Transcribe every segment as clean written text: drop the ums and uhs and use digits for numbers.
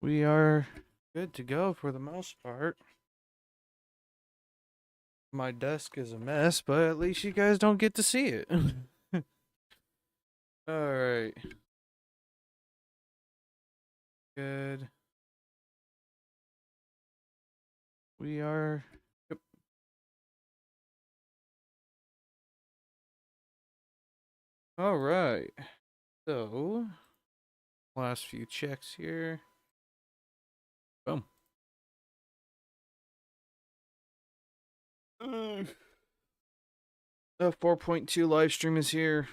We are good to go for the most part. My desk is a mess, but at least you guys don't get to see it. Alright. Good. We are... Yep. Alright. So, last few checks here. Boom. The 4.2 live stream is here.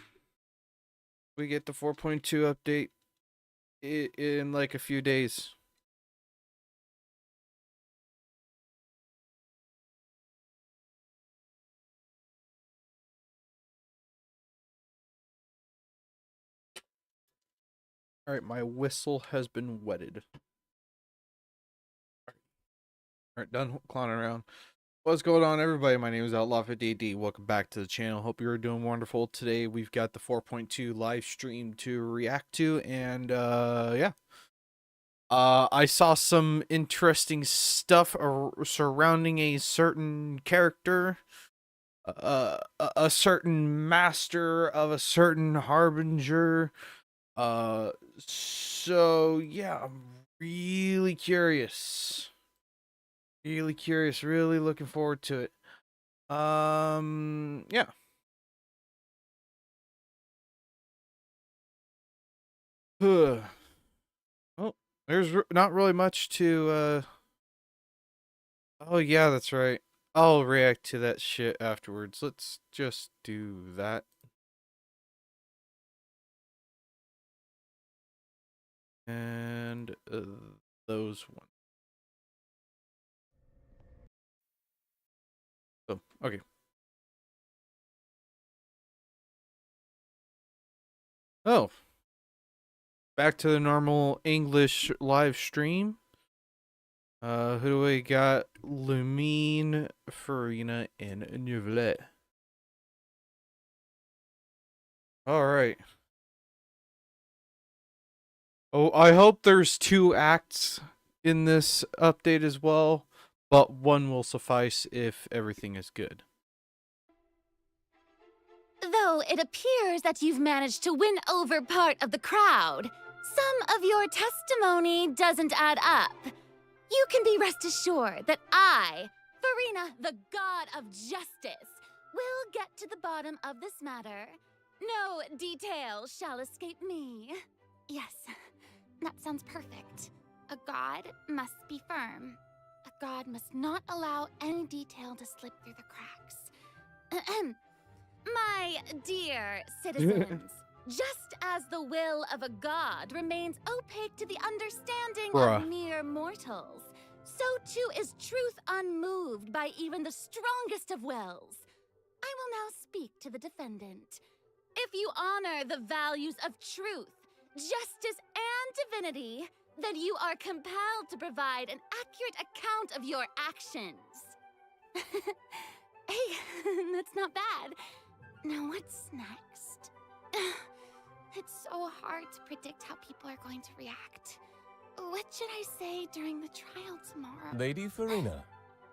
We get the 4.2 update in like a few days. Alright, my whistle has been wetted. Alright, done clowning around. What's going on, everybody? My name is Outlaw50AD. Welcome back to the channel. Hope you're doing wonderful. Today we've got the 4.2 live stream to react to, and yeah. I saw some interesting stuff surrounding a certain character, a certain master of a certain harbinger. So yeah, I'm really curious. Really looking forward to it. Yeah. Oh, there's not really much to, oh yeah, that's right. I'll react to that shit afterwards. Let's just do that. And, those ones. Oh, okay. Oh. Back to the normal English live stream. Who do we got? Lumine, Farina, and Neuvlet. Alright. Oh, I hope there's 2 acts in this update as well, but 1 will suffice if everything is good. Though it appears that you've managed to win over part of the crowd, some of your testimony doesn't add up. You can be rest assured that I, Farina, the god of justice, will get to the bottom of this matter. No detail shall escape me. Yes, that sounds perfect. A god must be firm. A god must not allow any detail to slip through the cracks. My dear citizens, just as the will of a god remains opaque to the understanding of mere mortals, so too is truth unmoved by even the strongest of wills. I will now speak to the defendant. If you honor the values of truth, justice, and divinity, then you are compelled to provide an accurate account of your actions. Hey, that's not bad. Now what's next? It's so hard to predict how people are going to react. What should I say during the trial tomorrow? Lady Farina,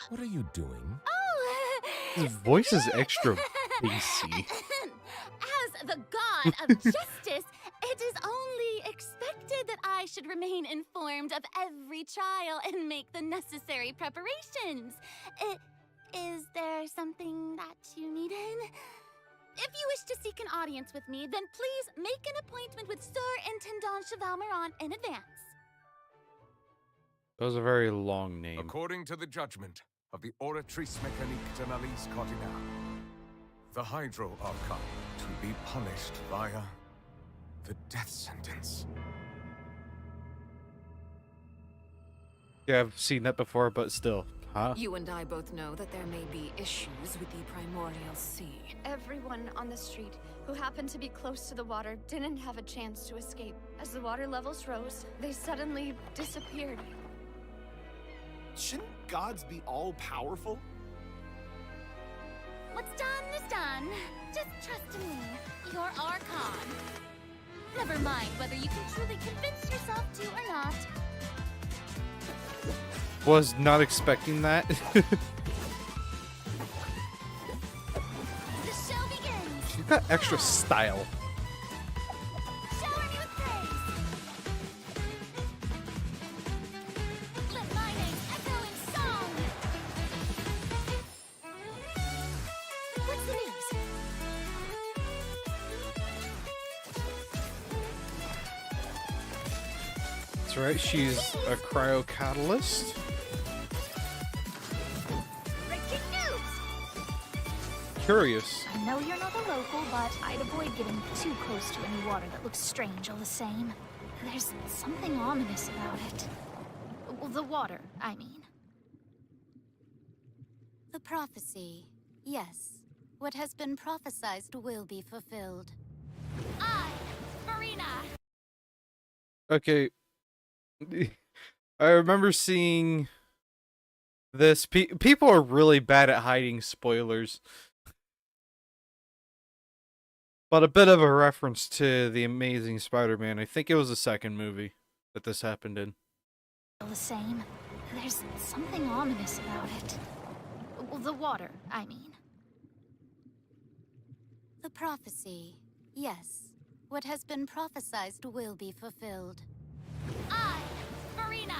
what are you doing? Oh! His voice is extra bassy. As the god of justice, it is only expected that I should remain informed of every trial and make the necessary preparations. Is there something that you needed? If you wish to seek an audience with me, then please make an appointment with Sir Intendant Chevalmeron in advance. That was a very long name. According to the judgment of the Oratrice Mécanique d'Analyse Cardinale, the Hydro Archon to be punished via the death sentence. Yeah, I've seen that before, but still. Huh? You and I both know that there may be issues with the Primordial Sea. Everyone on the street who happened to be close to the water didn't have a chance to escape. As the water levels rose, they suddenly disappeared. Shouldn't gods be all-powerful? What's done is done. Just trust in me, your Archon. Never mind whether you can truly convince yourself to or not. Was not expecting that. The show begins. She's got extra style. Shower me with praise. Let my name echo in song. What's the news? That's right, she's a cryo catalyst. Breaking news. Curious. I know you're not a local, but I'd avoid getting too close to any water that looks strange all the same. There's something ominous about it. Well, the water, I mean. The prophecy. Yes. What has been prophesized will be fulfilled. I, Marina. Okay. I remember seeing this. People are really bad at hiding spoilers. But a bit of a reference to The Amazing Spider-Man. I think it was the second movie that this happened in. All the same. There's something ominous about it. Well, the water, I mean. The prophecy. Yes. What has been prophesized will be fulfilled. I, Marina,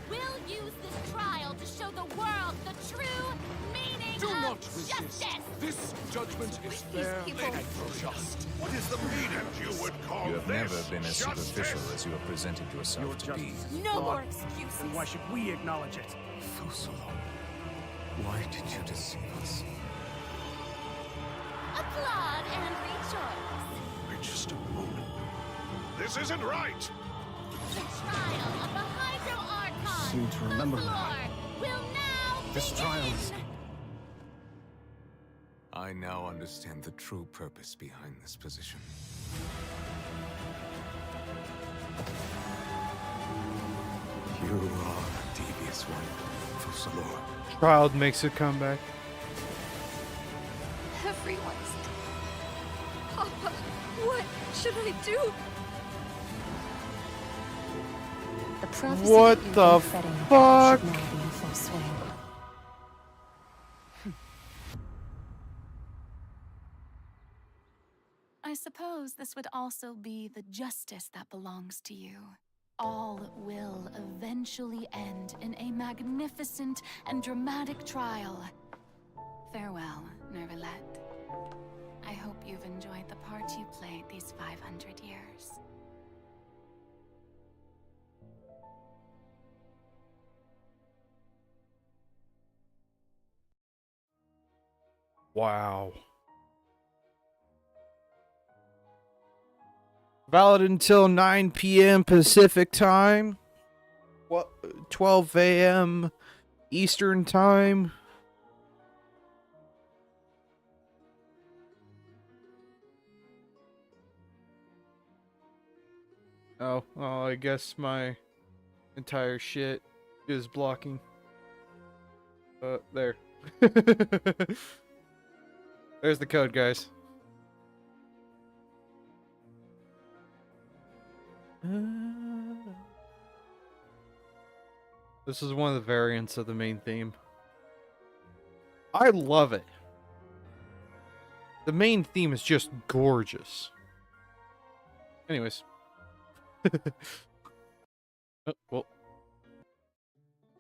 will use this trial to show the world the true meaning Do of not resist. justice. This judgment is These fair people- and just. What is the meaning you would call You have this? never been as Justice? superficial as you have presented yourself Your to be. justice is No flawed, more excuses. then why should we acknowledge it? Fusalo, why did you deceive us? Applaud and rejoice. Wait just a moment. This isn't right. The trial of the Hydro Archon. Seem to remember the Lord will now This begin. trial is- I now understand the true purpose behind this position. You are a devious one, Fusalo. Child makes a comeback. Everyone's Papa, what should I do? The prophecy What that you've the been fretting fuck? should now be in full swing. I suppose this would also be the justice that belongs to you. All will eventually end in a magnificent and dramatic trial. Farewell, Nervalette. I hope you've enjoyed the part you played these 500 years. Wow. Valid until 9 p.m. Pacific time. What? 12 a.m. Eastern time. Oh, I guess my entire shit is blocking. There. There's the code, guys. This is one of the variants of the main theme. I love it. The main theme is just gorgeous. Anyways. Oh, well.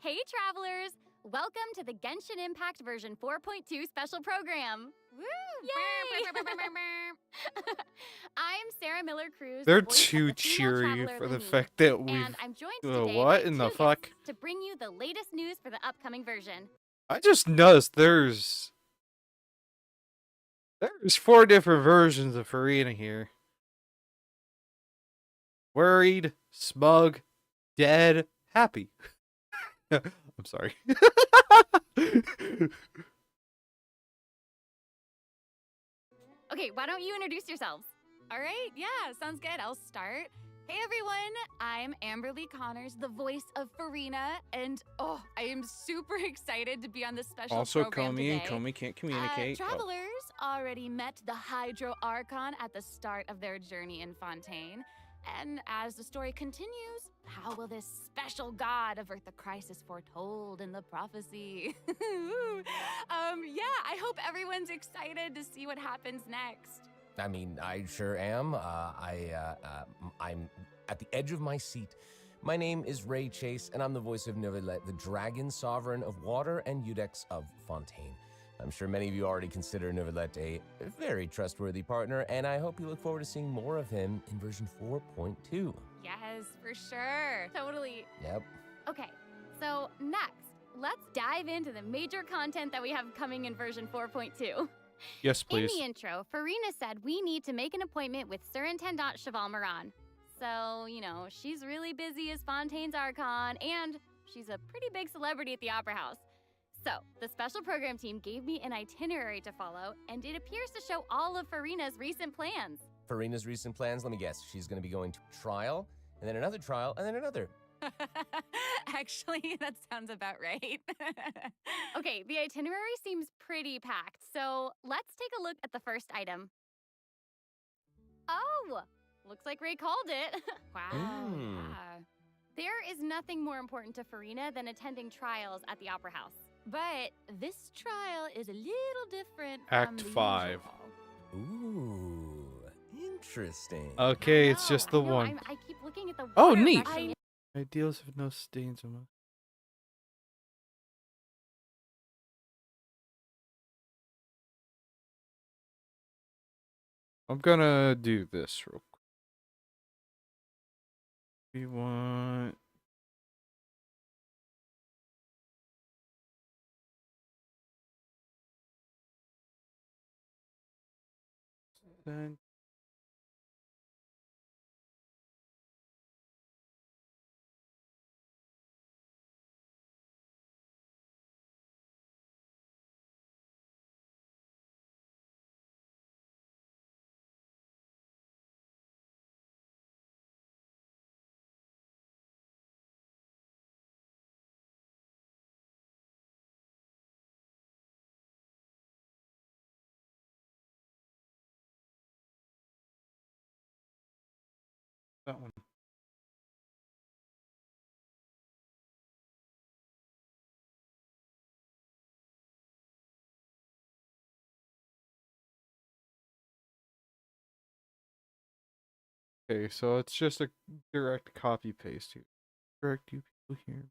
Hey travelers! Welcome to the Genshin Impact version 4.2 special program. Woo! Yay! I'm Sarah Miller Cruz. They're the voice of too the female cheery traveler, for the Lumi. fact that we've... And I'm joined today what by in the two fuck? guests to bring you the latest news for the upcoming version. I just noticed there's 4 different versions of Farina here. Worried, smug, dead, happy. I'm sorry. Okay, why don't you introduce yourselves? All right, yeah, sounds good. I'll start. Hey everyone, I'm Amberly Connors, the voice of Farina, and I am super excited to be on this special Also, program Comey and today. Comey can't communicate. Oh. Travelers already met the Hydro Archon at the start of their journey in Fontaine, And as the story continues, how will this special god avert the crisis foretold in the prophecy? Yeah, I hope everyone's excited to see what happens next. I mean, I sure am. I'm at the edge of my seat. My name is Ray Chase, and I'm the voice of Neuvillette, the dragon sovereign of water and Eudex of Fontaine. I'm sure many of you already consider Neuvillette a very trustworthy partner, and I hope you look forward to seeing more of him in version 4.2. Yes, for sure. Totally. Yep. Okay, so next, let's dive into the major content that we have coming in version 4.2. Yes, please. In the intro, Farina said we need to make an appointment with Surintendant Cheval Moran. So, you know, she's really busy as Fontaine's Archon, and she's a pretty big celebrity at the Opera House. So, the special program team gave me an itinerary to follow, and it appears to show all of Farina's recent plans. Farina's recent plans, let me guess, she's going to be going to trial, and then another trial, and then another. Actually, that sounds about right. Okay, the itinerary seems pretty packed, so let's take a look at the first item. Oh, looks like Ray called it. Wow. Yeah. There is nothing more important to Farina than attending trials at the Opera House. But this trial is a little different Act from the 5. usual. Ooh, interesting. Okay, it's just the I know, one. I keep looking at the Oh, water neat. rushing. Ideals have no stains on them. I'm gonna do this real quick. We want... Then... That one. Okay, so it's just a direct copy paste here. Direct you people here.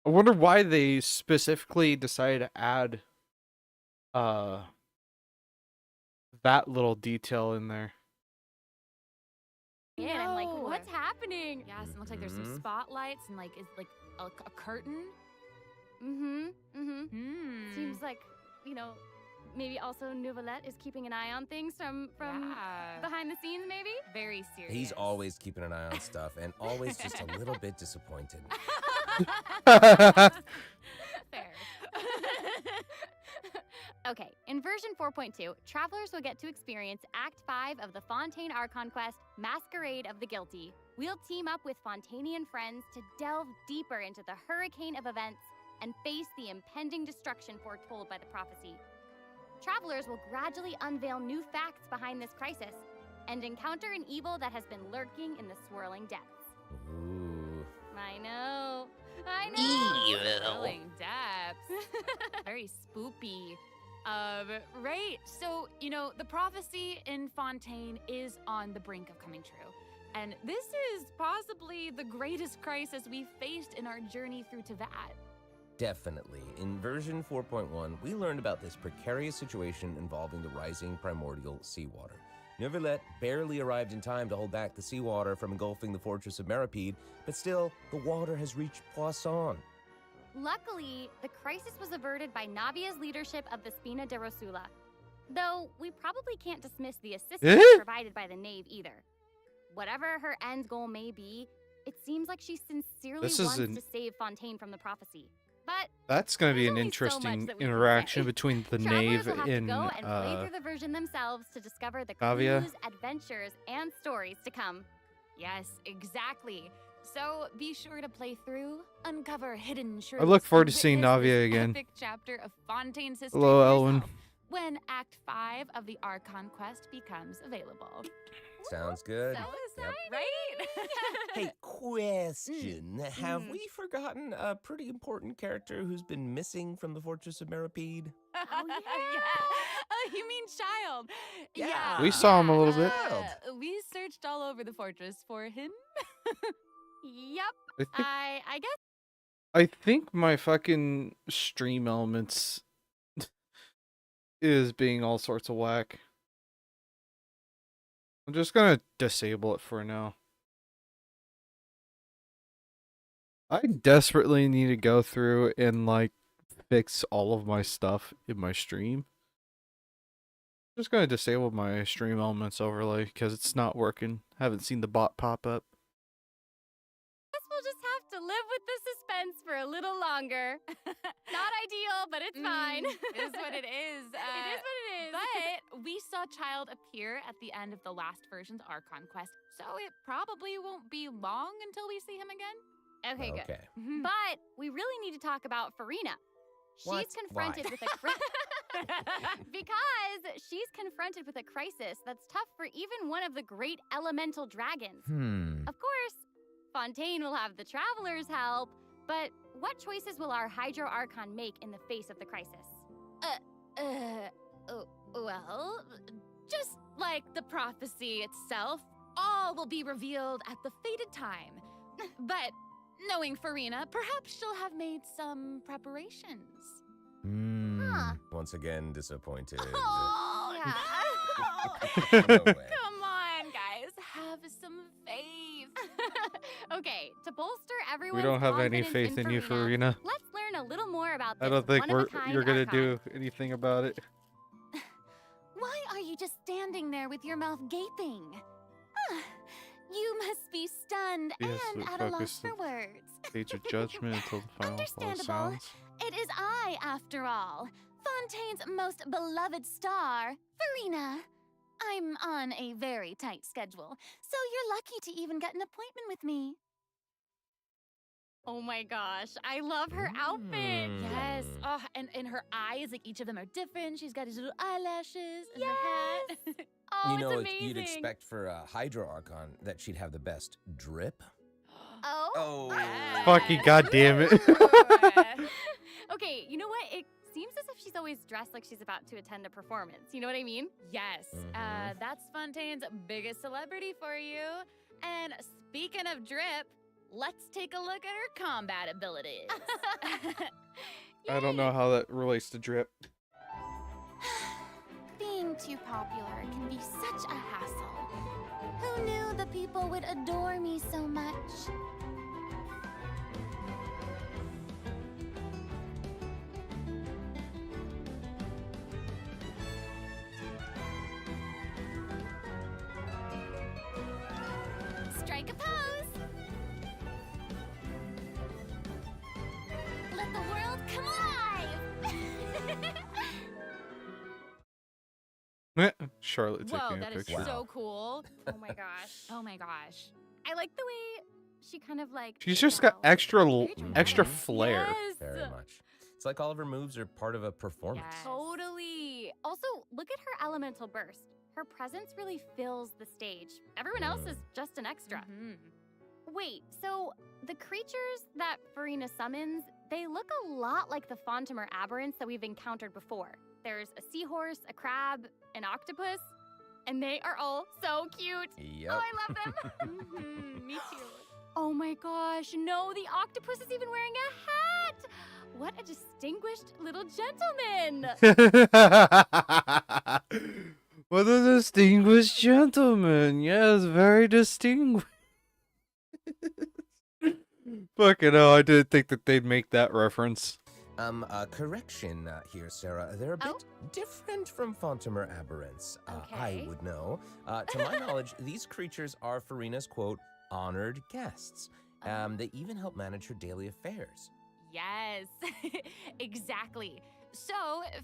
I wonder why they specifically decided to add that little detail in there. And I'm like, No. what's happening? Yes, it looks like there's some Mhm. spotlights and like, is like a curtain. Seems like, you know, maybe also Neuvillette is keeping an eye on things from Yeah. behind the scenes, maybe? Very serious. He's always keeping an eye on stuff, and always just a little bit disappointed. Fair. Okay, in version 4.2, travelers will get to experience Act 5 of the Fontaine Archon quest, Masquerade of the Guilty. We'll team up with Fontainian friends to delve deeper into the hurricane of events and face the impending destruction foretold by the prophecy. Travelers will gradually unveil new facts behind this crisis and encounter an evil that has been lurking in the swirling depths. Ooh. I know. Swirling depths. Very spoopy. Right. So, you know, the prophecy in Fontaine is on the brink of coming true. And this is possibly the greatest crisis we've faced in our journey through Teyvat. Definitely. In version 4.1, we learned about this precarious situation involving the rising primordial seawater. Neuvillette barely arrived in time to hold back the seawater from engulfing the fortress of Meripede, but still, the water has reached Poisson. Luckily, the crisis was averted by Navia's leadership of the Spina de Rosula. Though, we probably can't dismiss the assistance provided by the Knave either. Whatever her end goal may be, it seems like she sincerely wants to save Fontaine from the prophecy. But that's going to be there's an only so much interesting that we can interaction say. between the Travelers Knave will have in to go and play through the version themselves to discover the Navia. clues, adventures, and stories to come. Yes, exactly. So be sure to play through, uncover hidden truths. I look forward and to seeing witness Navia this again. Epic chapter of Fontaine's history Hello, Elwin. yourself when Act 5 of the Archon quest becomes available. Sounds good. So Yep. right? Hey, question. Have Mm. we forgotten a pretty important character who's been missing from the Fortress of Meripede? Oh, yeah. Oh, you mean Child? Yeah. We saw him a little bit. We searched all over the fortress for him. Yep. I I guess I think my fucking stream elements is being all sorts of whack. I'm just gonna disable it for now. I desperately need to go through and like fix all of my stuff in my stream. I'm just gonna disable my stream elements overlay because it's not working. Haven't seen the bot pop up. guess we'll just have to live with the suspense for a little longer. Not ideal, but it's fine. It is what it is. It is what it is. But we saw Child appear at the end of the last version's Archon quest, so it probably won't be long until we see him again. Okay, good. Okay. But we really need to talk about Farina. What? She's confronted Why? with a because she's confronted with a crisis that's tough for even one of the great elemental dragons. Of course, Fontaine will have the travelers help, but what choices will our Hydro Archon make in the face of the crisis? Well, just like the prophecy itself, all will be revealed at the fated time. But knowing Farina, perhaps she'll have made some preparations. Once again, disappointed. Oh, yeah. No way. Come on, guys, have some faith. Okay, to bolster everyone's We don't have any confidence faith in you, Farina. let's learn a little more about this I don't think one-of-a-kind you're gonna Archon. do anything about it. Why are you just standing there with your mouth gaping? You must be stunned Yes, and but at a loss focus for words. Stage of judgment until the final bell Understandable. sounds. It is I, after all, Fontaine's most beloved star, Farina. I'm on a very tight schedule, so you're lucky to even get an appointment with me. Oh my gosh, I love her outfit. Yes. Oh, and her eyes, like each of them are different. She's got these little eyelashes and her hat. Oh, You know, it's amazing. you'd expect for a Hydro Archon that she'd have the best drip. Oh. Yeah. Fucking goddamn it. Okay, you know what? It seems as if she's always dressed like she's about to attend a performance. You know what I mean? Yes, that's Fontaine's biggest celebrity for you. And speaking of drip, let's take a look at her combat abilities. I don't know how that relates to drip. Being too popular can be such a hassle. Who knew the people would adore me so much? Strike a pose! Let the world come alive! Charlotte Whoa, taking a that is picture. so cool. Oh my gosh. Oh my gosh. I like the way she kind of like. She's just got extra Very extra dramatic. flair. Yes. Very much. It's like all of her moves are part of a performance. Yes. Totally. Also, look at her elemental burst. Her presence really fills the stage. Everyone else is just an extra. Wait, so the creatures that Farina summons, they look a lot like the Fontimer aberrants that we've encountered before. There's a seahorse, a crab, an octopus, and they are all so cute. Yep. Oh, I love them. Me too. Oh my gosh, no, the octopus is even wearing a hat. What a distinguished little gentleman. What a distinguished gentleman. Yes, very distinguished. Fucking hell, I didn't think that they'd make that reference. Correction here, Sarah. They're a bit different from Fontimer aberrants. I Okay. would know. To my knowledge, these creatures are Farina's, quote, honored guests. They even help manage her daily affairs. Yes, exactly. So,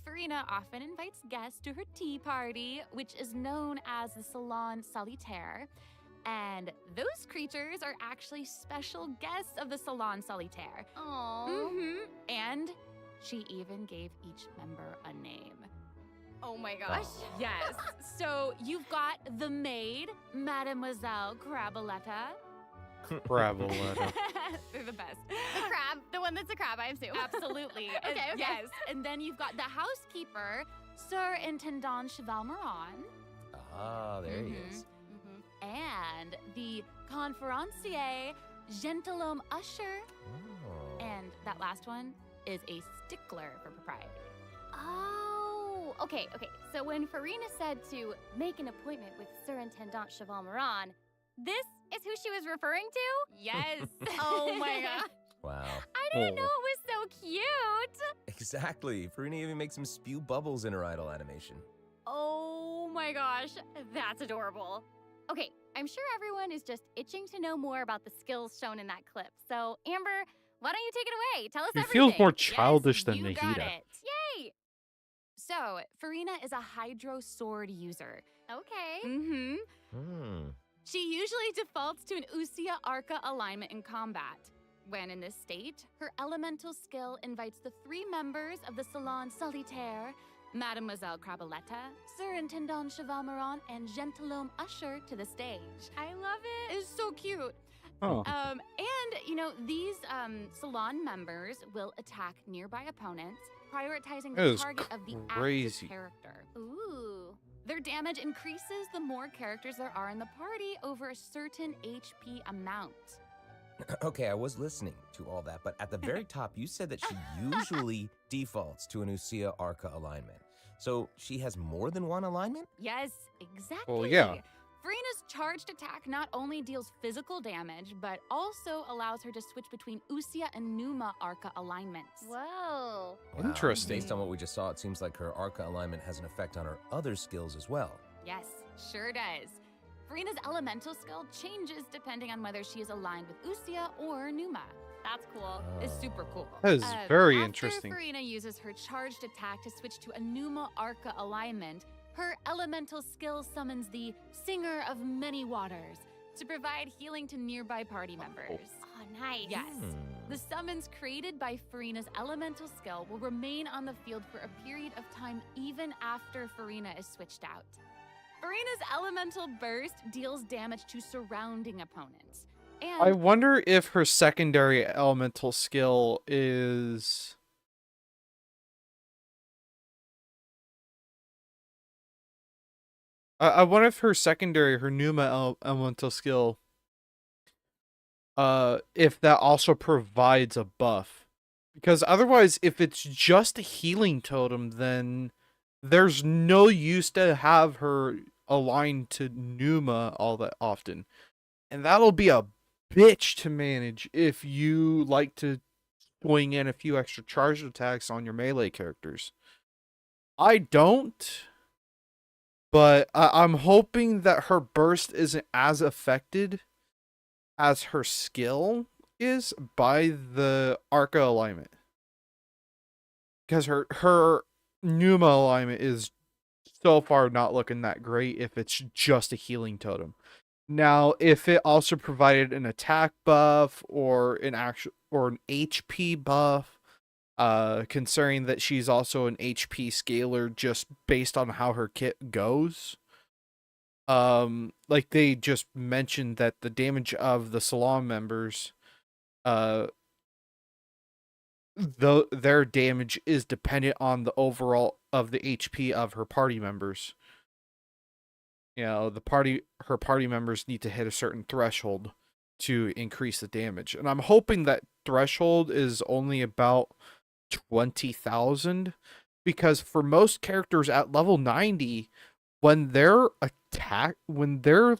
Farina often invites guests to her tea party, which is known as the Salon Solitaire. And those creatures are actually special guests of the Salon Solitaire. Aww. And she even gave each member a name. Oh my gosh. Yes. So you've got the maid, Mademoiselle Craboletta. Bravoletta. They're the best. The crab. The one that's a crab, I assume. Absolutely. Okay. Yes. And then you've got the housekeeper, Sir Intendant Cheval Moran. Ah, there he is. And the conferencier, Gentilhomme Usher. Oh. And that last one is a stickler for propriety. Oh, okay. So when Farina said to make an appointment with Sir Intendant Cheval Moran, this is who she was referring to? Yes. Oh my god. Wow. I didn't know it was so cute. Exactly. Farina even makes him spew bubbles in her idol animation. Oh my gosh, that's adorable. Okay, I'm sure everyone is just itching to know more about the skills shown in that clip. So, Amber, why don't you take it away? Tell us He everything. feels more childish than you got Nahida. it. Yay! So, Farina is a hydro sword user. Okay. Hmm. She usually defaults to an Usia Arca alignment in combat. When in this state, her elemental skill invites the 3 members of the Salon Solitaire, Mademoiselle Craboletta, Sir Intendant Cheval Moran, and Gentilhomme Usher to the stage. I love it. It's so cute. Oh. And, these Salon members will attack nearby opponents, prioritizing That the is target of the crazy. active character. Ooh. Their damage increases the more characters there are in the party over a certain HP amount. Okay, I was listening to all that, but at the very top, you said that she usually defaults to an Usia Arca alignment. So she has more than one alignment? Yes, exactly. Well, yeah. Farina's charged attack not only deals physical damage, but also allows her to switch between Usia and Numa Arca alignments. Whoa. Wow. Interesting. Based on what we just saw, it seems like her Arca alignment has an effect on her other skills as well. Yes, sure does. Farina's elemental skill changes depending on whether she is aligned with Usia or Numa. That's cool. It's super cool. That is very after interesting. Farina uses her charged attack to switch to a Numa Arca alignment, her elemental skill summons the Singer of Many Waters to provide healing to nearby party members. Oh, nice. Yes. The summons created by Farina's elemental skill will remain on the field for a period of time even after Farina is switched out. Farina's elemental burst deals damage to surrounding opponents. And I wonder if her secondary elemental skill is... I wonder if her secondary, her Numa elemental skill, if that also provides a buff. Because otherwise, if it's just a healing totem, then there's no use to have her aligned to Numa all that often. And that'll be a bitch to manage if you like to swing in a few extra charge attacks on your melee characters. I don't, but I'm hoping that her burst isn't as affected as her skill is by the Arca alignment. Because her Numa alignment is so far not looking that great if it's just a healing totem. Now, if it also provided an attack buff or an HP buff, considering that she's also an HP scaler just based on how her kit goes. Like they just mentioned that the damage of the Salon members, their damage is dependent on the overall of the HP of her party members. You know, her party members need to hit a certain threshold to increase the damage. And I'm hoping that threshold is only about 20,000, because for most characters at level 90, when they're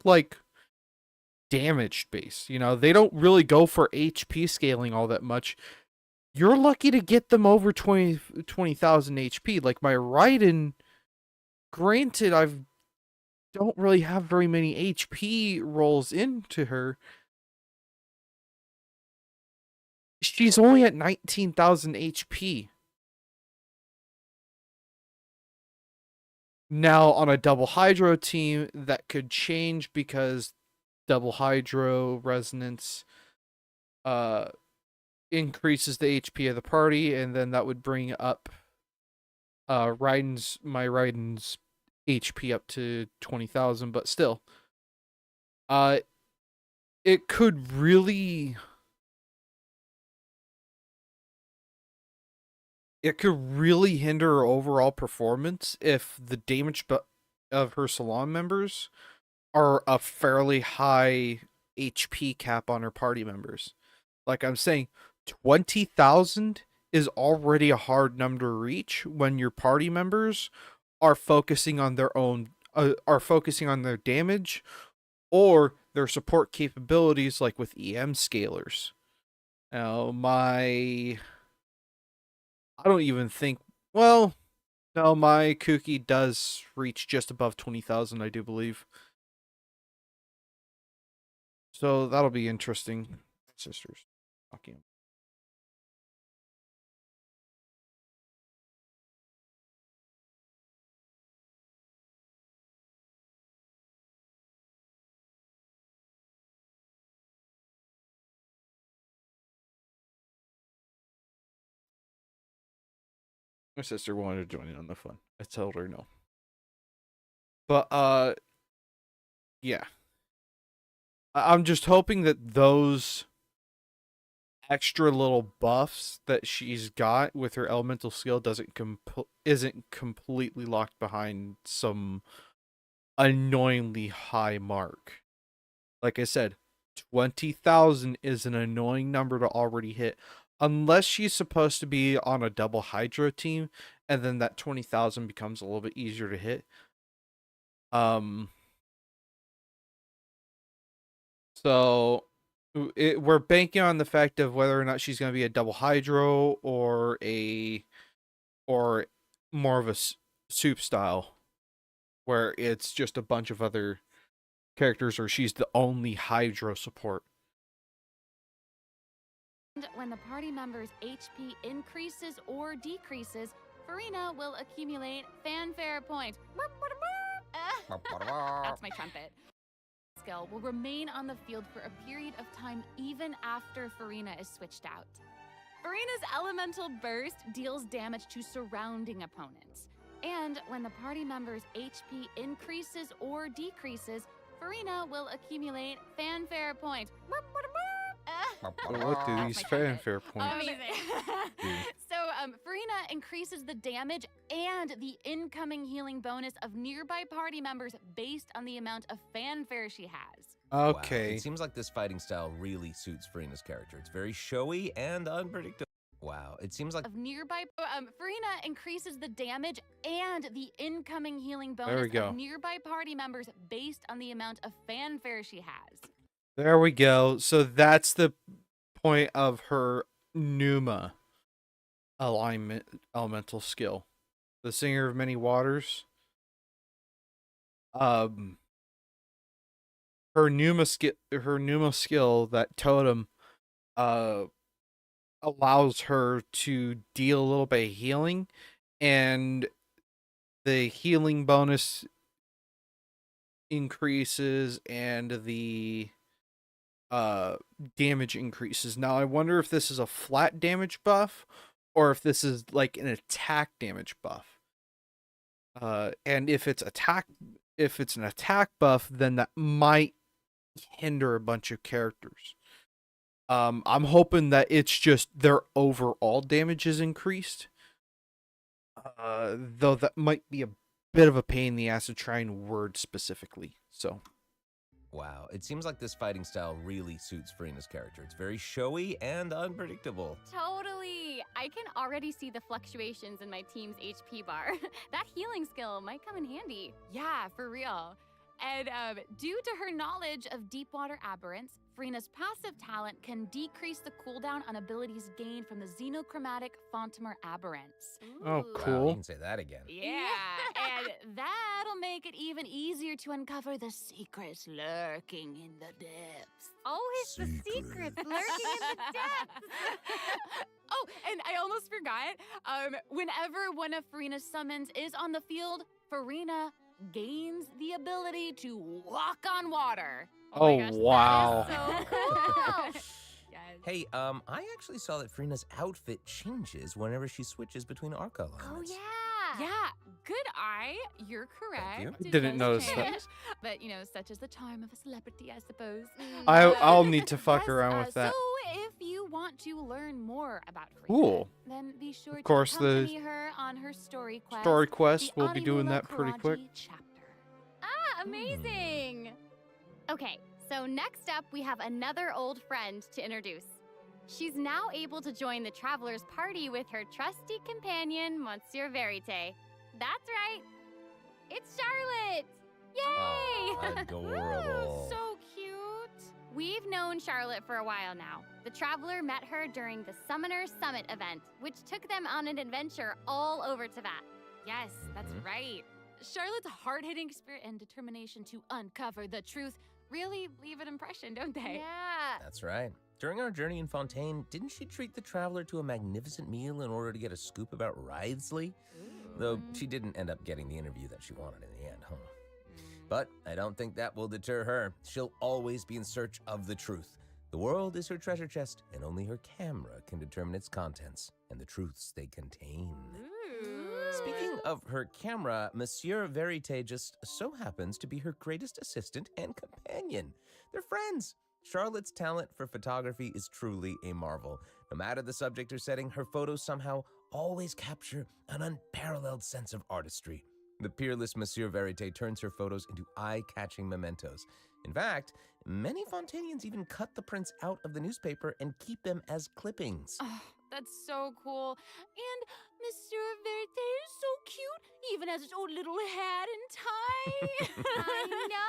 like damage based, you know, they don't really go for HP scaling all that much. You're lucky to get them over 20,000 HP. Like my Raiden, granted, don't really have very many HP rolls into her. She's only at 19,000 HP. Now, on a double Hydro team, that could change because double hydro resonance increases the HP of the party, and then that would bring up Raiden's HP up to 20,000, but still. It could really hinder her overall performance if the damage of her salon members are a fairly high HP cap on her party members. Like I'm saying, 20,000 is already a hard number to reach when your party members are focusing on their own damage or their support capabilities, like with EM scalers. Now, I don't even think, well, no, my Kuki does reach just above 20,000, I do believe. So that'll be interesting. Sisters. Talking. My sister wanted to join in on the fun. I told her no. But yeah. I'm just hoping that those extra little buffs that she's got with her elemental skill isn't completely locked behind some annoyingly high mark. Like I said, 20,000 is an annoying number to already hit. Unless she's supposed to be on a double hydro team, and then that 20,000 becomes a little bit easier to hit. So we're banking on the fact of whether or not she's going to be a double hydro or more of a soup style, where it's just a bunch of other characters, or she's the only hydro support. When the party member's HP increases or decreases, Farina will accumulate fanfare points. That's my trumpet. Skill will remain on the field for a period of time even after Farina is switched out. Farina's elemental burst deals damage to surrounding opponents. And when the party member's HP increases or decreases, Farina will accumulate fanfare points. What do these fanfare points? Amazing. So, Farina increases the damage and the incoming healing bonus of nearby party members based on the amount of fanfare she has. Okay. Wow. It seems like this fighting style really suits Farina's character. It's very showy and unpredictable. Wow, it seems like of nearby Farina increases the damage and the incoming healing There we bonus go. of nearby party members based on the amount of fanfare she has. There we go. So that's the point of her Numa elemental skill. The Singer of Many Waters. Her Numa skill, that totem, allows her to deal a little bit of healing, and the healing bonus increases and the damage increases. Now I wonder if this is a flat damage buff or if this is like an attack damage buff. And if it's an attack buff, then that might hinder a bunch of characters. I'm hoping that it's just their overall damage is increased. Though that might be a bit of a pain in the ass to try and word specifically. So wow, it seems like this fighting style really suits Farina's character. It's very showy and unpredictable. Totally. I can already see the fluctuations in my team's HP bar. That healing skill might come in handy. Yeah, for real. And due to her knowledge of deep water aberrants, Farina's passive talent can decrease the cooldown on abilities gained from the xenochromatic Fontamer aberrants. Oh, Ooh. cool. Wow, you can say that again. Yeah, and that'll make it even easier to uncover the secrets lurking in the depths. Always the secrets lurking in the depths. Oh, and I almost forgot. Whenever one of Farina's summons is on the field, Farina gains the ability to walk on water. Oh, my gosh, wow. that is so cool. Yes. Hey, I actually saw that Farina's outfit changes whenever she switches between arc elements. Oh, yeah. Yeah, good eye. You're correct. you. It Didn't does notice that. change. But, you know, such is the charm of a celebrity, I suppose. I'll need to fuck Yes, around with that. So, if you want to learn more about Frida, Cool. then be sure Of course, to the accompany her on her story quest. Story quest, the we'll be doing Animula that pretty quick. Karaji Chapter. Ah, amazing. Okay, so next up, we have another old friend to introduce. She's now able to join the traveler's party with her trusty companion, Monsieur Verite. That's right. It's Charlotte. Yay! Oh, adorable. So cute. We've known Charlotte for a while now. The traveler met her during the Summoner Summit event, which took them on an adventure all over Teyvat. Yes, that's right. Charlotte's hard-hitting spirit and determination to uncover the truth really leave an impression, don't they? Yeah. That's right. During our journey in Fontaine, didn't she treat the traveler to a magnificent meal in order to get a scoop about Wriothesley? Though she didn't end up getting the interview that she wanted in the end, huh? But I don't think that will deter her. She'll always be in search of the truth. The world is her treasure chest, and only her camera can determine its contents and the truths they contain. Speaking of her camera, Monsieur Verite just so happens to be her greatest assistant and companion. They're friends. Charlotte's talent for photography is truly a marvel. No matter the subject or setting, her photos somehow always capture an unparalleled sense of artistry. The peerless Monsieur Verite turns her photos into eye-catching mementos. In fact, many Fontainians even cut the prints out of the newspaper and keep them as clippings. Oh, that's so cool. And Monsieur Verite is so cute, even has its own little hat and tie. I know.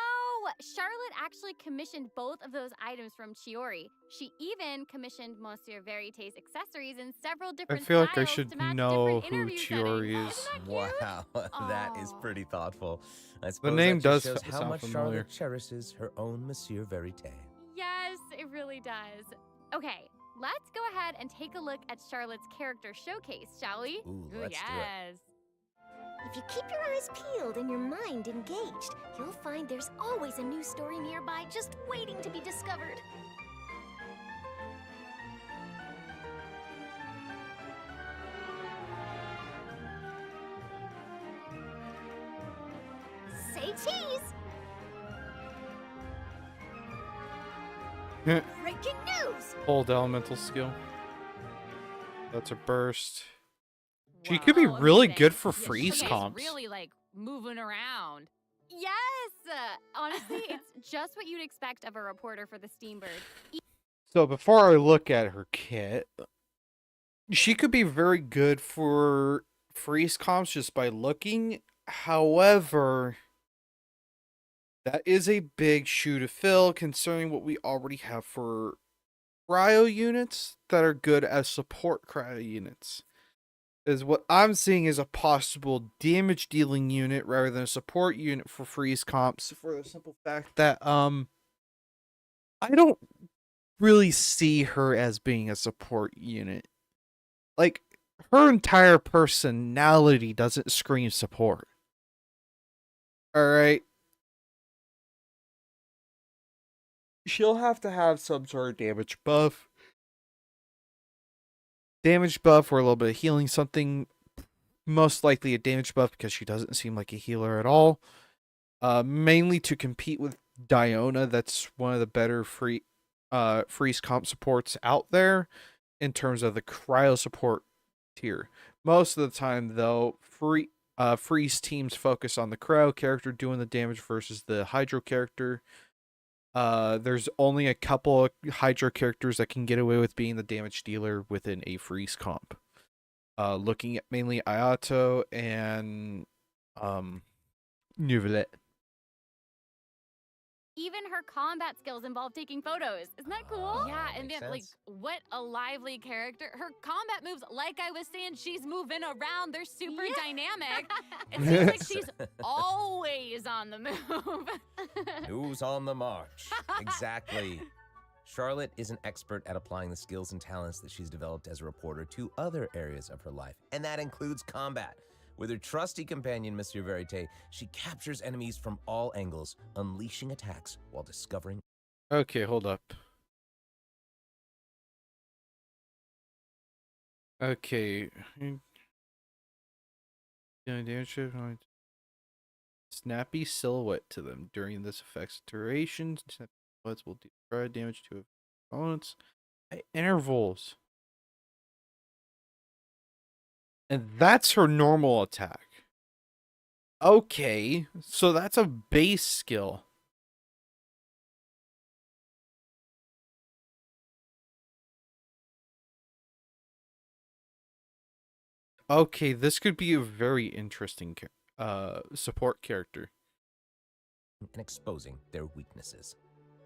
Charlotte actually commissioned both of those items from Chiori. She even commissioned Monsieur Verite's accessories in several different feel like I styles should to match know different who interview Chiori settings. is. Isn't that cute? Wow, that is Aw. pretty thoughtful. I suppose name that just does shows how sound much familiar. Charlotte cherishes her own Monsieur Verite. Yes, it really does. Okay, let's go ahead and take a look at Charlotte's character showcase, shall we? Ooh, Ooh, let's do it. yes. If you keep your eyes peeled and your mind engaged, you'll find there's always a new story nearby just waiting to be discovered. Say cheese! Breaking news! Hold elemental skill. That's a burst. She could be Wow, really amazing. good for Yeah, freeze she's comps. really like moving around. Yes! Honestly, it's just what you'd expect of a reporter for the Steambird. So before I look at her kit, she could be very good for freeze comps just by looking. However, that is a big shoe to fill considering what we already have for cryo units that are good as support cryo units. Is what I'm seeing is a possible damage dealing unit rather than a support unit for freeze comps, for the simple fact that I don't really see her as being a support unit. Like, her entire personality doesn't scream support. Alright? She'll have to have some sort of damage buff. Damage buff or a little bit of healing, something, most likely a damage buff because she doesn't seem like a healer at all. Mainly to compete with Diona, that's one of the better freeze comp supports out there in terms of the cryo support tier. Most of the time though, freeze teams focus on the cryo character doing the damage versus the hydro character. There's only a couple of hydro characters that can get away with being the damage dealer within a freeze comp. Looking at mainly Ayato and Neuvillette. Even her combat skills involve taking photos. Isn't that cool? Yeah, and makes then like sense. what a lively character. Her combat moves, like I was saying, she's moving around. They're super Yeah. dynamic. It seems like she's always on the move. Who's on the march? Exactly. Charlotte is an expert at applying the skills and talents that she's developed as a reporter to other areas of her life, and that includes combat. With her trusty companion, Monsieur Verite, she captures enemies from all angles, unleashing attacks while discovering Okay, hold up. Okay. Snappy silhouette to them during this effect's duration. Snappy silhouettes will do damage to opponents at intervals. And that's her normal attack. Okay, so that's a base skill. Okay, this could be a very interesting support character. And exposing their weaknesses.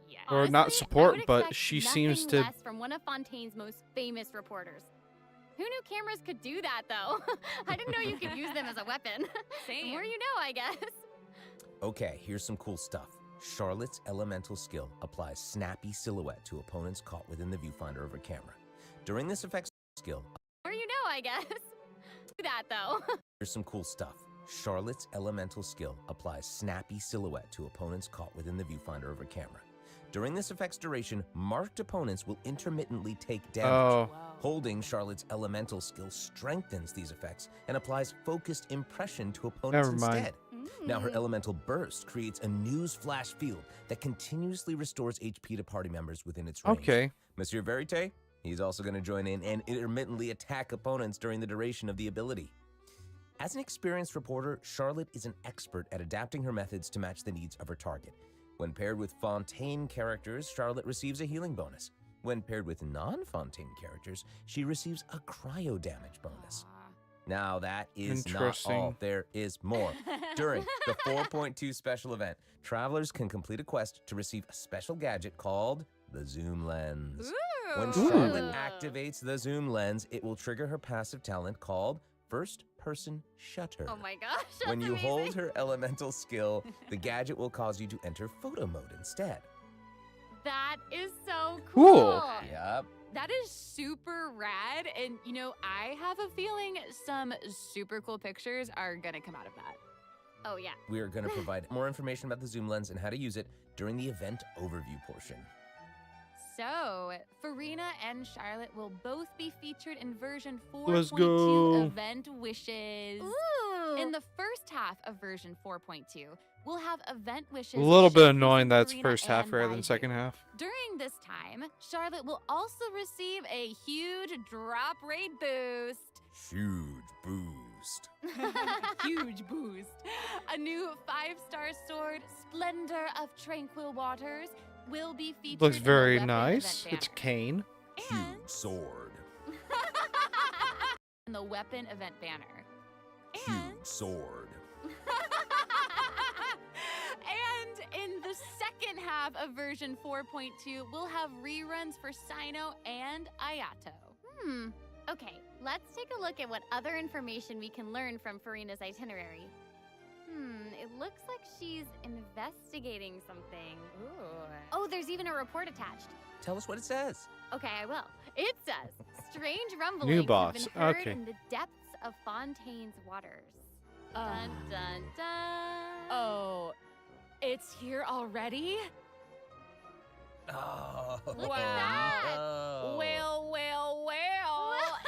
Yeah. Or not Honestly, I support, would but expect she nothing seems to... less from one of Fontaine's most famous reporters. Who knew cameras could do that, though? I didn't know you could use them as a weapon. Same. The more you know, I guess. Okay, here's some cool stuff. Charlotte's elemental skill applies snappy silhouette to opponents caught within the viewfinder of her camera. During this effect's skill... The more you know, I guess. Do that, though. Here's some cool stuff. Charlotte's elemental skill applies snappy silhouette to opponents caught within the viewfinder of her camera. During this effect's duration, marked opponents will intermittently take damage. Oh. Holding Charlotte's elemental skill strengthens these effects and applies focused impression to opponents Never mind. instead. Now her elemental burst creates a news flash field that continuously restores HP to party members within its range. Okay. Monsieur Verite, he's also going to join in and intermittently attack opponents during the duration of the ability. As an experienced reporter, Charlotte is an expert at adapting her methods to match the needs of her target. When paired with Fontaine characters, Charlotte receives a healing bonus. When paired with non-Fontaine characters, she receives a cryo damage bonus. Now that is not all. There is more. During the 4.2 special event, travelers can complete a quest to receive a special gadget called the Zoom Lens. When Charlotte activates the Zoom Lens, it will trigger her passive talent called First Person Shutter. Oh my gosh, that's When you amazing. hold her elemental skill, the gadget will cause you to enter photo mode instead. That is so Cool. cool. Yep. That is super rad, and you know, I have a feeling some super cool pictures are gonna come out of that. Oh yeah. We are going to provide more information about the Zoom Lens and how to use it during the event overview portion. So, Farina and Charlotte will both be featured in version Let's 4.2 go. Event Wishes. Ooh. In the first half of version 4.2, we'll have event wishes. A little bit showcasing annoying that's Farina first half and rather than Raidu. second half. During this time, Charlotte will also receive a huge drop rate boost. Huge boost. Huge boost. A new 5-star sword, Splendor of Tranquil Waters, will be featured. Looks in the very weapon nice. event It's banner. Kane. Huge sword. In the weapon event banner. Huge sword. And in the second half of version 4.2, we'll have reruns for Sino and Ayato. Okay, let's take a look at what other information we can learn from Farina's itinerary. It looks like she's investigating something. Ooh. Oh, there's even a report attached. Tell us what it says. Okay, I will. It says, strange rumblings have boss. been heard Okay. in the depths of Fontaine's waters. Oh. Dun, dun, dun. Oh, it's here already? Oh. Look at that. no. Well,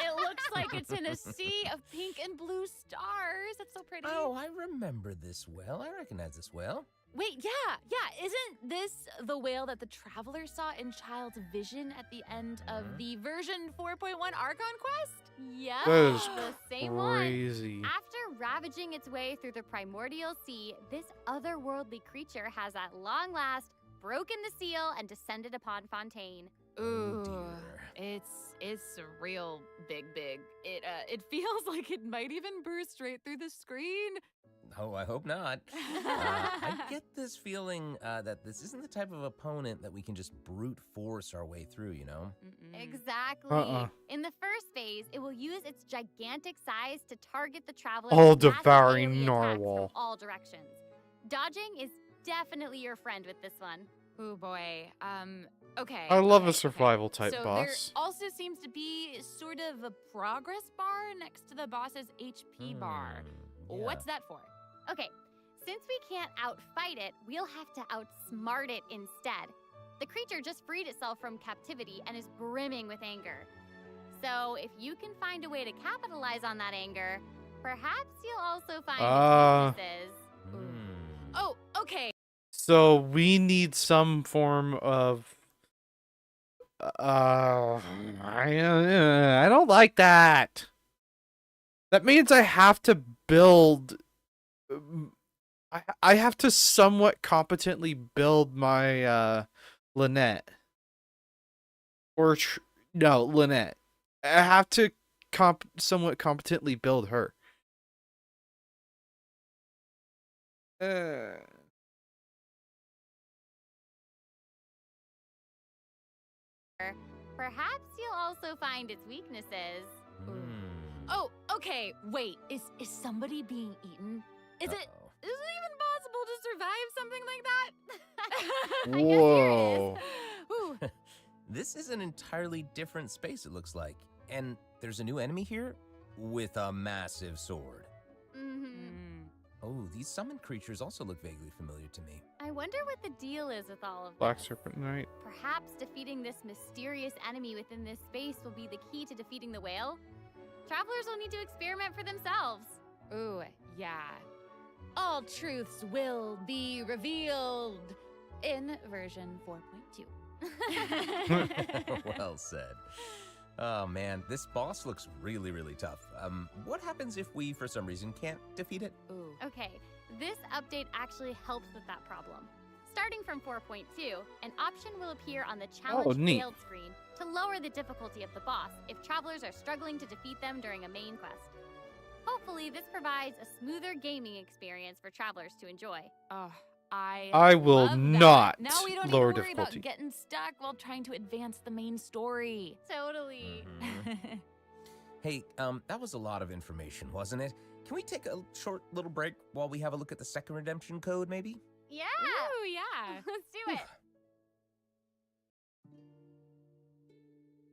it looks like it's in a sea of pink and blue stars. That's so pretty. Oh, I remember this well. I recognize this well. Wait, yeah. Isn't this the whale that the traveler saw in Child's vision at the end of the version 4.1 Archon quest? Yep, That is the same one. crazy. After ravaging its way through the primordial sea, this otherworldly creature has at long last broken the seal and descended upon Fontaine. Ooh, dear. it's real big. It feels like it might even burst right through the screen. Oh, I hope not. I get this feeling that this isn't the type of opponent that we can just brute force our way through, you know? Exactly. In the first phase, it will use its gigantic size to target the traveler. All with massive devouring AoE attacks narwhal. from all directions. Dodging is definitely your friend with this one. Oh boy. Okay. I love okay, a survival type so boss. there also seems to be sort of a progress bar next to the boss's HP bar. Yeah. What's that for? Okay, since we can't outfight it, we'll have to outsmart it instead. The creature just freed itself from captivity and is brimming with anger. So if you can find a way to capitalize on that anger, perhaps you'll also find its weaknesses. Oh, okay. So we need some form of. I don't like that. That means I have to build. I have to somewhat competently build my Lynette. Or no, Lynette. I have to somewhat competently build her. Perhaps you'll also find its weaknesses. Oh, okay. Wait, is somebody being eaten? Is it even possible to survive something like that? Whoa. Ooh. This is an entirely different space, it looks like. And there's a new enemy here with a massive sword. Oh, these summoned creatures also look vaguely familiar to me. I wonder what the deal is with all of Black this. Serpent Knight. Perhaps defeating this mysterious enemy within this space will be the key to defeating the whale? Travelers will need to experiment for themselves. Ooh, yeah. All truths will be revealed in version 4.2. Well said. Oh man, this boss looks really, really tough. What happens if we, for some reason, can't defeat it? Ooh. Okay, this update actually helps with that problem. Starting from 4.2, an option will appear on the challenge neat. failed screen to lower the difficulty of the boss if travelers are struggling to defeat them during a main quest. Hopefully, this provides a smoother gaming experience for travelers to enjoy. Oh, I will love that. not Now we don't lower need to worry difficulty. about getting stuck while trying to advance the main story. Totally. Hey, that was a lot of information, wasn't it? Can we take a short little break while we have a look at the second redemption code, maybe? Yeah. Ooh, yeah. Let's do it.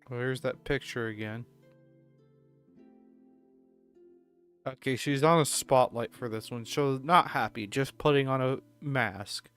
Well, here's that picture again. Okay, she's on a spotlight for this one, so not happy, just putting on a mask.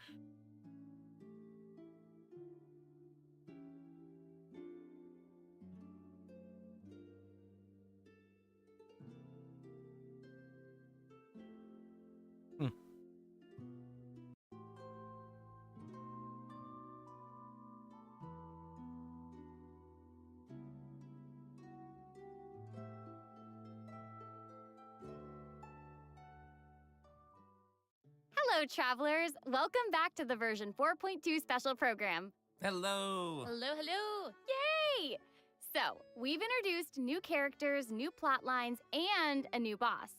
Hello, travelers. Welcome back to the version 4.2 special program. Hello. Hello, hello. Yay! So, we've introduced new characters, new plot lines, and a new boss.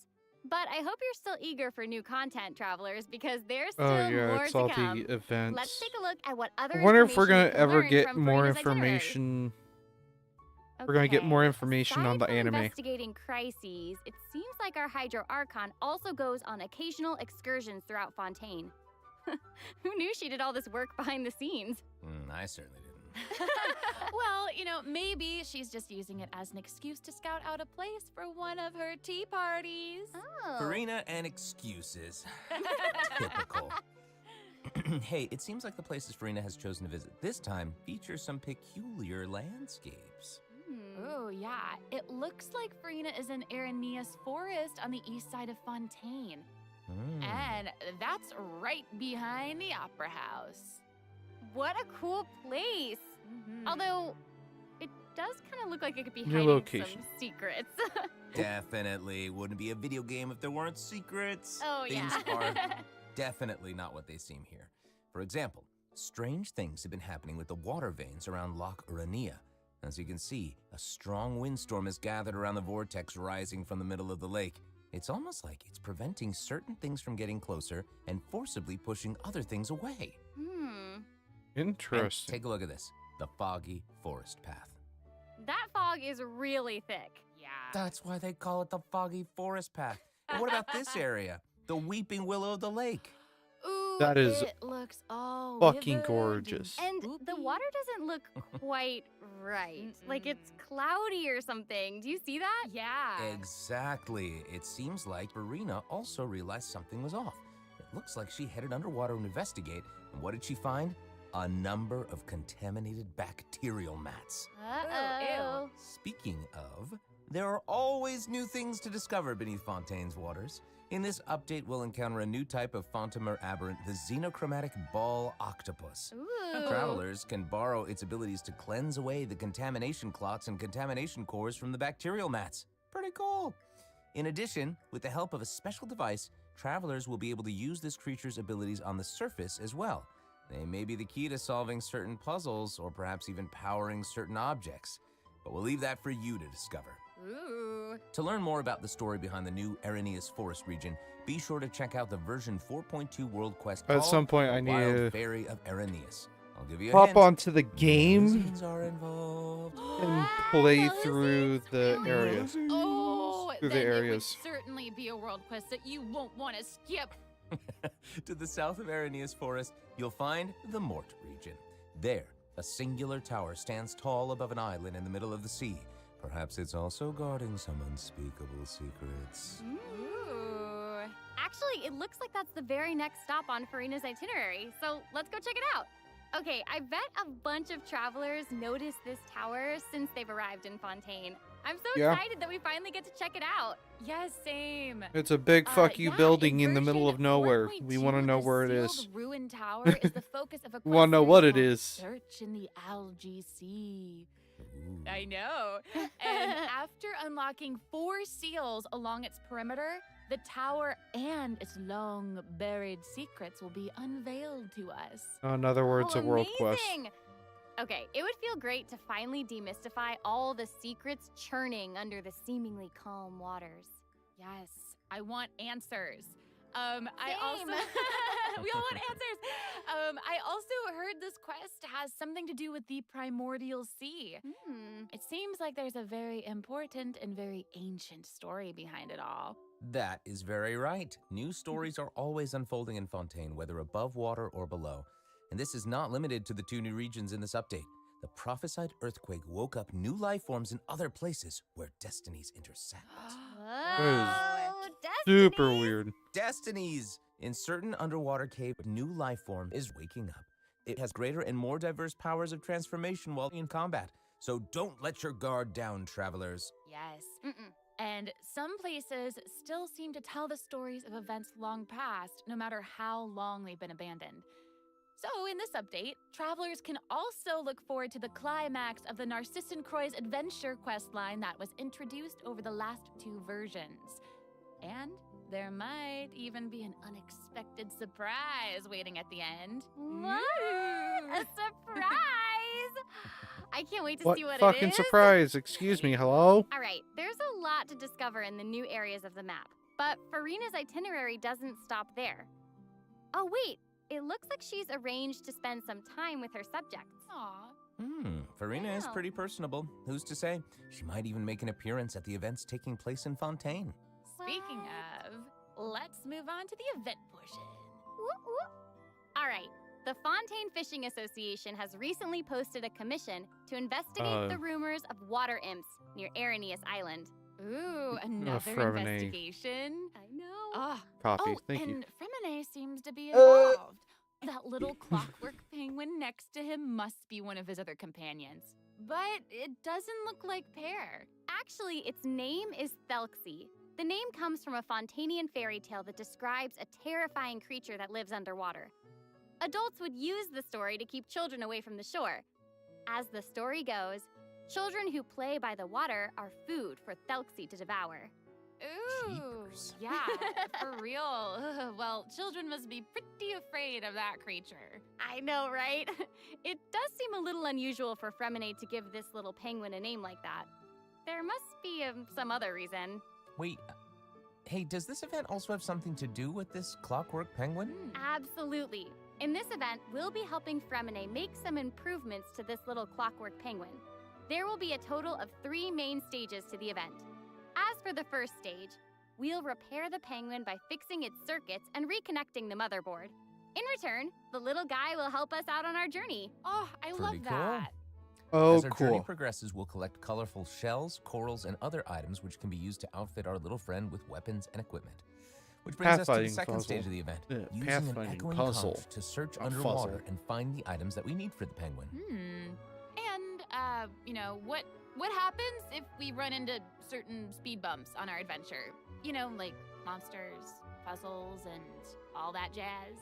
But I hope you're still eager for new content, travelers, because there's still Oh yeah, more it's to all come. the events. Let's take a look at what other I wonder if we're information gonna we can ever learn get from more Farina's itinerary. information. We're gonna get more information Aside on the from anime. investigating crises, it seems like our Hydro Archon also goes on occasional excursions throughout Fontaine. Who knew she did all this work behind the scenes? I certainly didn't. Well, you know, maybe she's just using it as an excuse to scout out a place for one of her tea parties. Oh. Farina and excuses. Typical. Hey, it seems like the places Farina has chosen to visit this time feature some peculiar landscapes. Oh, yeah. It looks like Farina is in Aranea's forest on the east side of Fontaine. And that's right behind the Opera House. What a cool place! Although, it does kind of look like it could be New hiding location. some secrets. Definitely wouldn't be a video game if there weren't secrets. Oh, Things yeah. are definitely not what they seem here. For example, strange things have been happening with the water veins around Loch Urania. As you can see, a strong windstorm has gathered around the vortex rising from the middle of the lake. It's almost like it's preventing certain things from getting closer and forcibly pushing other things away. And Interesting. take a look at this, the foggy forest path. That fog is really thick. Yeah. That's why they call it the foggy forest path. And what about this area? The weeping willow of the lake. Ooh, That is it looks all fucking withered gorgeous. And the spoopy. water doesn't look quite right. Like it's cloudy or something. Do you see that? Yeah. Exactly. It seems like Farina also realized something was off. It looks like she headed underwater to investigate, and what did she find? a number of contaminated bacterial mats. Uh-oh. Speaking of, there are always new things to discover beneath Fontaine's waters. In this update, we'll encounter a new type of Fontamer aberrant, the xenochromatic ball octopus. Ooh. Travelers can borrow its abilities to cleanse away the contamination clots and contamination cores from the bacterial mats. Pretty cool. In addition, with the help of a special device, travelers will be able to use this creature's abilities on the surface as well. They may be the key to solving certain puzzles or perhaps even powering certain objects. But we'll leave that for you to discover. Ooh. To learn more about the story behind the new Areneus Forest region, be sure to check out the version 4.2 World Quest At called some point, I need Wild to Fairy of Areneus. I'll give you a hop hint. onto the game Musicians are involved. and play Those through the really- areas. Oh, Through the then areas. it would certainly be a world quest that you won't want to skip. To the south of Areneus Forest, you'll find the Mort region. There, a singular tower stands tall above an island in the middle of the sea. Perhaps it's also guarding some unspeakable secrets. Ooh. Actually, it looks like that's the very next stop on Farina's itinerary, so let's go check it out. Okay, I bet a bunch of travelers noticed this tower since they've arrived in Fontaine. I'm so Yeah. excited that we finally get to check it out. Yes, same. It's a big fuck you Yeah, building in the middle of version nowhere. 4.2, We want to know the where it sealed is. ruined tower is the focus of a We wanna know quest what series it called is. Search in the Algae Sea. Ooh. I know. And after unlocking 4 seals along its perimeter, the tower and its long buried secrets will be unveiled to us. In other words, Oh, a world quest. amazing. Okay, it would feel great to finally demystify all the secrets churning under the seemingly calm waters. Yes, I want answers. I also Same. we all want answers. I also heard this quest has something to do with the primordial sea. It seems like there's a very important and very ancient story behind it all. That is very right. New stories are always unfolding in Fontaine, whether above water or below. And this is not limited to the 2 new regions in this update. The prophesied earthquake woke up new life forms in other places where destinies intersect. Whoa, Super Destiny. weird. Destinies! In certain underwater cave, a new life form is waking up. It has greater and more diverse powers of transformation while in combat. So don't let your guard down, travelers. Yes. Mm-mm. And some places still seem to tell the stories of events long past, no matter how long they've been abandoned. So, in this update, travelers can also look forward to the climax of the Narcissan Croix's adventure questline that was introduced over the last 2 versions. And there might even be an unexpected surprise waiting at the end. What? A surprise! I can't wait to What see what fucking it is. surprise? Excuse me, hello? All right, there's a lot to discover in the new areas of the map, but Farina's itinerary doesn't stop there. Oh, wait, it looks like she's arranged to spend some time with her subjects. Aw. Farina is Wow. pretty personable. Who's to say? She might even make an appearance at the events taking place in Fontaine. Speaking of, let's move on to the event portion. Whoop, whoop. All right, the Fontaine Fishing Association has recently posted a commission to investigate the rumors of water imps near Areneus Island. Ooh, another Fremine. investigation. I know. Ah, Copy. Thank you. and Fremine seems to be involved. That little clockwork penguin next to him must be one of his other companions. But it doesn't look like Pear. Actually, its name is Thelxie. The name comes from a Fontanian fairy tale that describes a terrifying creature that lives underwater. Adults would use the story to keep children away from the shore. As the story goes, children who play by the water are food for Thelxie to devour. Ooh, Jeepers. yeah, for real. Ugh, well, children must be pretty afraid of that creature. I know, right? It does seem a little unusual for Fremine to give this little penguin a name like that. There must be some other reason. Wait, hey, does this event also have something to do with this clockwork penguin? Absolutely. In this event, we'll be helping Fremine make some improvements to this little clockwork penguin. There will be a total of 3 main stages to the event. As for the first stage, we'll repair the penguin by fixing its circuits and reconnecting the motherboard. In return, the little guy will help us out on our journey. Oh, I Pretty love cool. that. Oh, As our journey cool. progresses, we'll collect colorful shells, corals, and other items which can be used to outfit our little friend with weapons and equipment. Which brings us to the Pathfinding second puzzle. stage of the event, Yeah, using an pathfinding echoing puzzle. conch to search A underwater puzzle. and find the items that we need for the penguin. And, you know, what happens if we run into certain speed bumps on our adventure? You know, like monsters, puzzles, and all that jazz.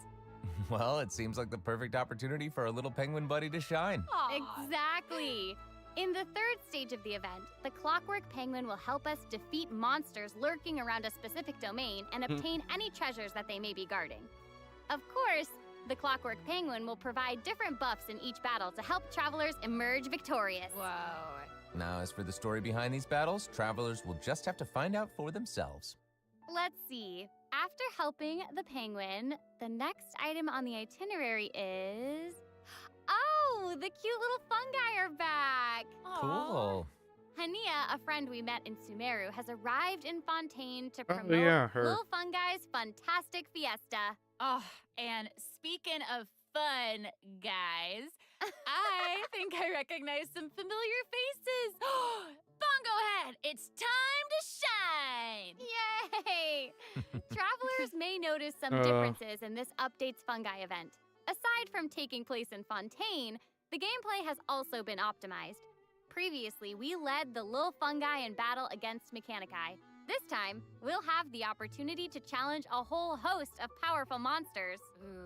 Well, it seems like the perfect opportunity for our little penguin buddy to shine. Exactly. In the third stage of the event, the Clockwork Penguin will help us defeat monsters lurking around a specific domain and obtain any treasures that they may be guarding. Of course, the Clockwork Penguin will provide different buffs in each battle to help travelers emerge victorious. Whoa. Now, as for the story behind these battles, travelers will just have to find out for themselves. Let's see. After helping the penguin, the next item on the itinerary is... Oh, the cute little fungi are back! Cool. Hania, a friend we met in Sumeru, has arrived in Fontaine to Oh, promote yeah, her. Little Fungi's Fantastic Fiesta. Oh, and speaking of fun, guys, I think I recognize some familiar faces. Bongo Head, it's time to shine! Yay! Travelers may notice some differences in this update's fungi event. Aside from taking place in Fontaine, the gameplay has also been optimized. Previously, we led the Lil Fungi in battle against Mechanici. This time, we'll have the opportunity to challenge a whole host of powerful monsters.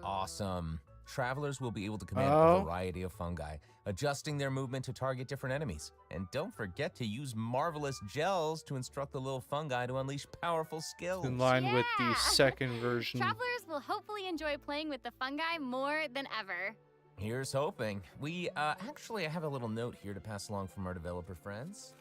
Awesome. Travelers will be able to command a variety of fungi, adjusting their movement to target different enemies. And don't forget to use marvelous gels to instruct the little fungi to unleash powerful skills. In line with the second version. Travelers will hopefully enjoy playing with the fungi more than ever. Here's hoping. We actually have a little note here to pass along from our developer friends.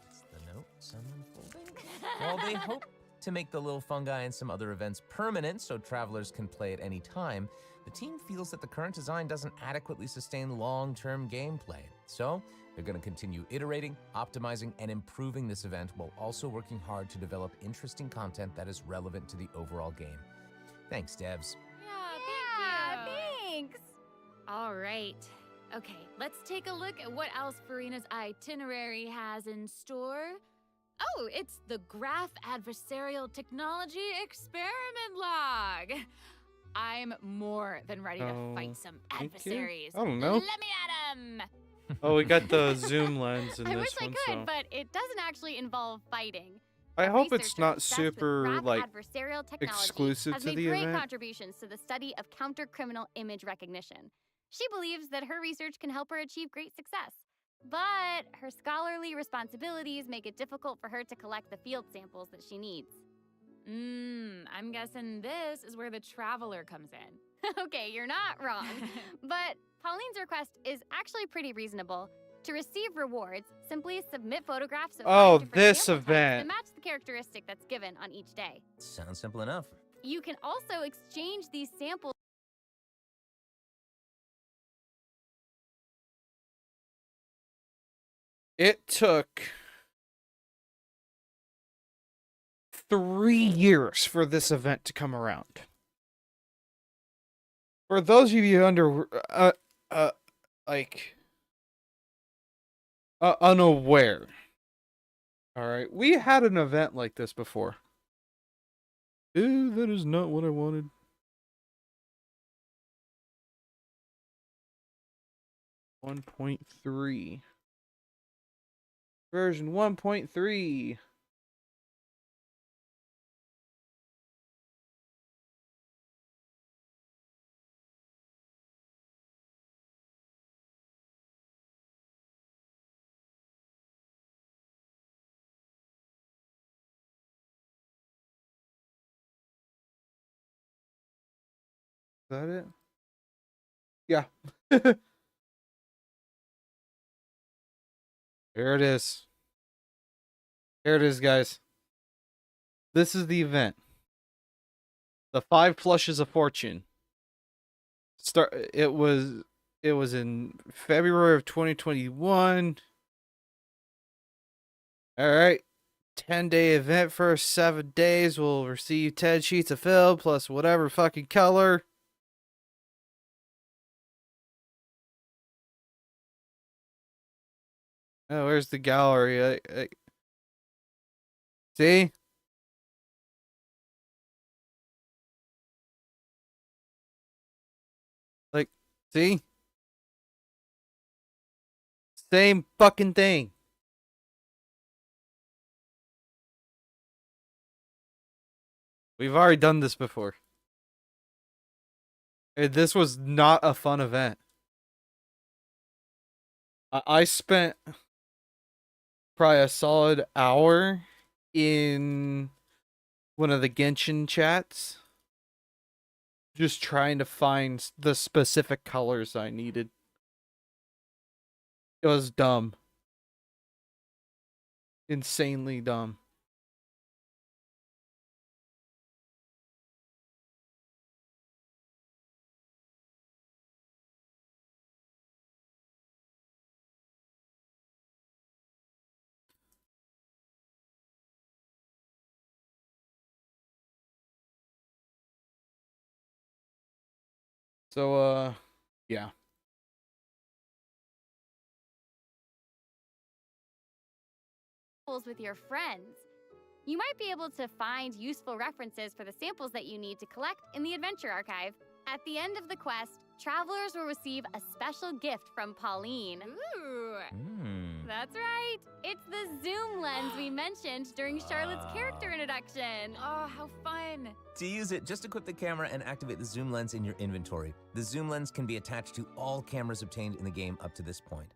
It's the note, someone folding. While they hope to make the little fungi and some other events permanent so travelers can play at any time, the team feels that the current design doesn't adequately sustain long-term gameplay. So they're going to continue iterating, optimizing, and improving this event while also working hard to develop interesting content that is relevant to the overall game. Thanks, devs. Yeah, Thanks. All right. Okay, let's take a look at what else Farina's itinerary has in store. Oh, it's the Graph Adversarial Technology Experiment Log. I'm more than ready to fight some adversaries. I don't know. Let me at 'em! Oh, we got the zoom lens in I this wish I one, could, so but it doesn't actually involve fighting. I A hope it's researcher not obsessed with super graph like adversarial technology exclusive has to made the great event. contributions to the study of counter-criminal image recognition. She believes that her research can help her achieve great success. But her scholarly responsibilities make it difficult for her to collect the field samples that she needs. I'm guessing this is where the traveler comes in. Okay, you're not wrong. But Pauline's request is actually pretty reasonable. To receive rewards, simply submit photographs of 5 different this sample types event. that match the characteristic that's given on each day. Sounds simple enough. You can also exchange these samples. It took 3 years for this event to come around. For those of you unaware, all right, we had an event like this before. Ew, that is not what I wanted. .3 version 1.3. Is that it? Yeah. Here it is. Here it is, guys. This is the event. The 5 Flushes of Fortune. It was in February of 2021. All right. 10-day event for 7 days. We'll receive 10 sheets of film plus whatever fucking color. Oh, where's the gallery? See? See? Same fucking thing. We've already done this before. This was not a fun event. I spent probably a solid hour in one of the Genshin chats just trying to find the specific colors I needed. It was dumb. Insanely dumb. So, yeah. With your friends. You might be able to find useful references for the samples that you need to collect in the Adventure Archive. At the end of the quest, travelers will receive a special gift from Pauline. Ooh! That's right! It's the zoom lens we mentioned during Charlotte's character introduction. Oh, how fun! To use it, just equip the camera and activate the zoom lens in your inventory. The zoom lens can be attached to all cameras obtained in the game up to this point.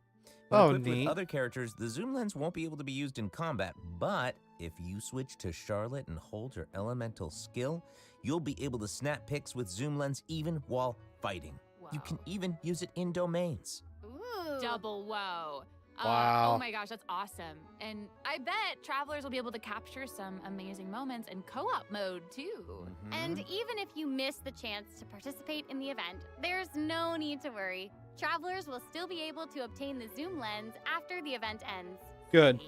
When equipped neat. with other characters, the zoom lens won't be able to be used in combat, but if you switch to Charlotte and hold her elemental skill, you'll be able to snap pics with zoom lens even while fighting. Whoa. You can even use it in domains. Ooh! Double whoa. Wow. Oh my gosh, that's awesome. And I bet travelers will be able to capture some amazing moments in co-op mode too. And even if you miss the chance to participate in the event, there's no need to worry. Travelers will still be able to obtain the zoom lens after the event ends. Good.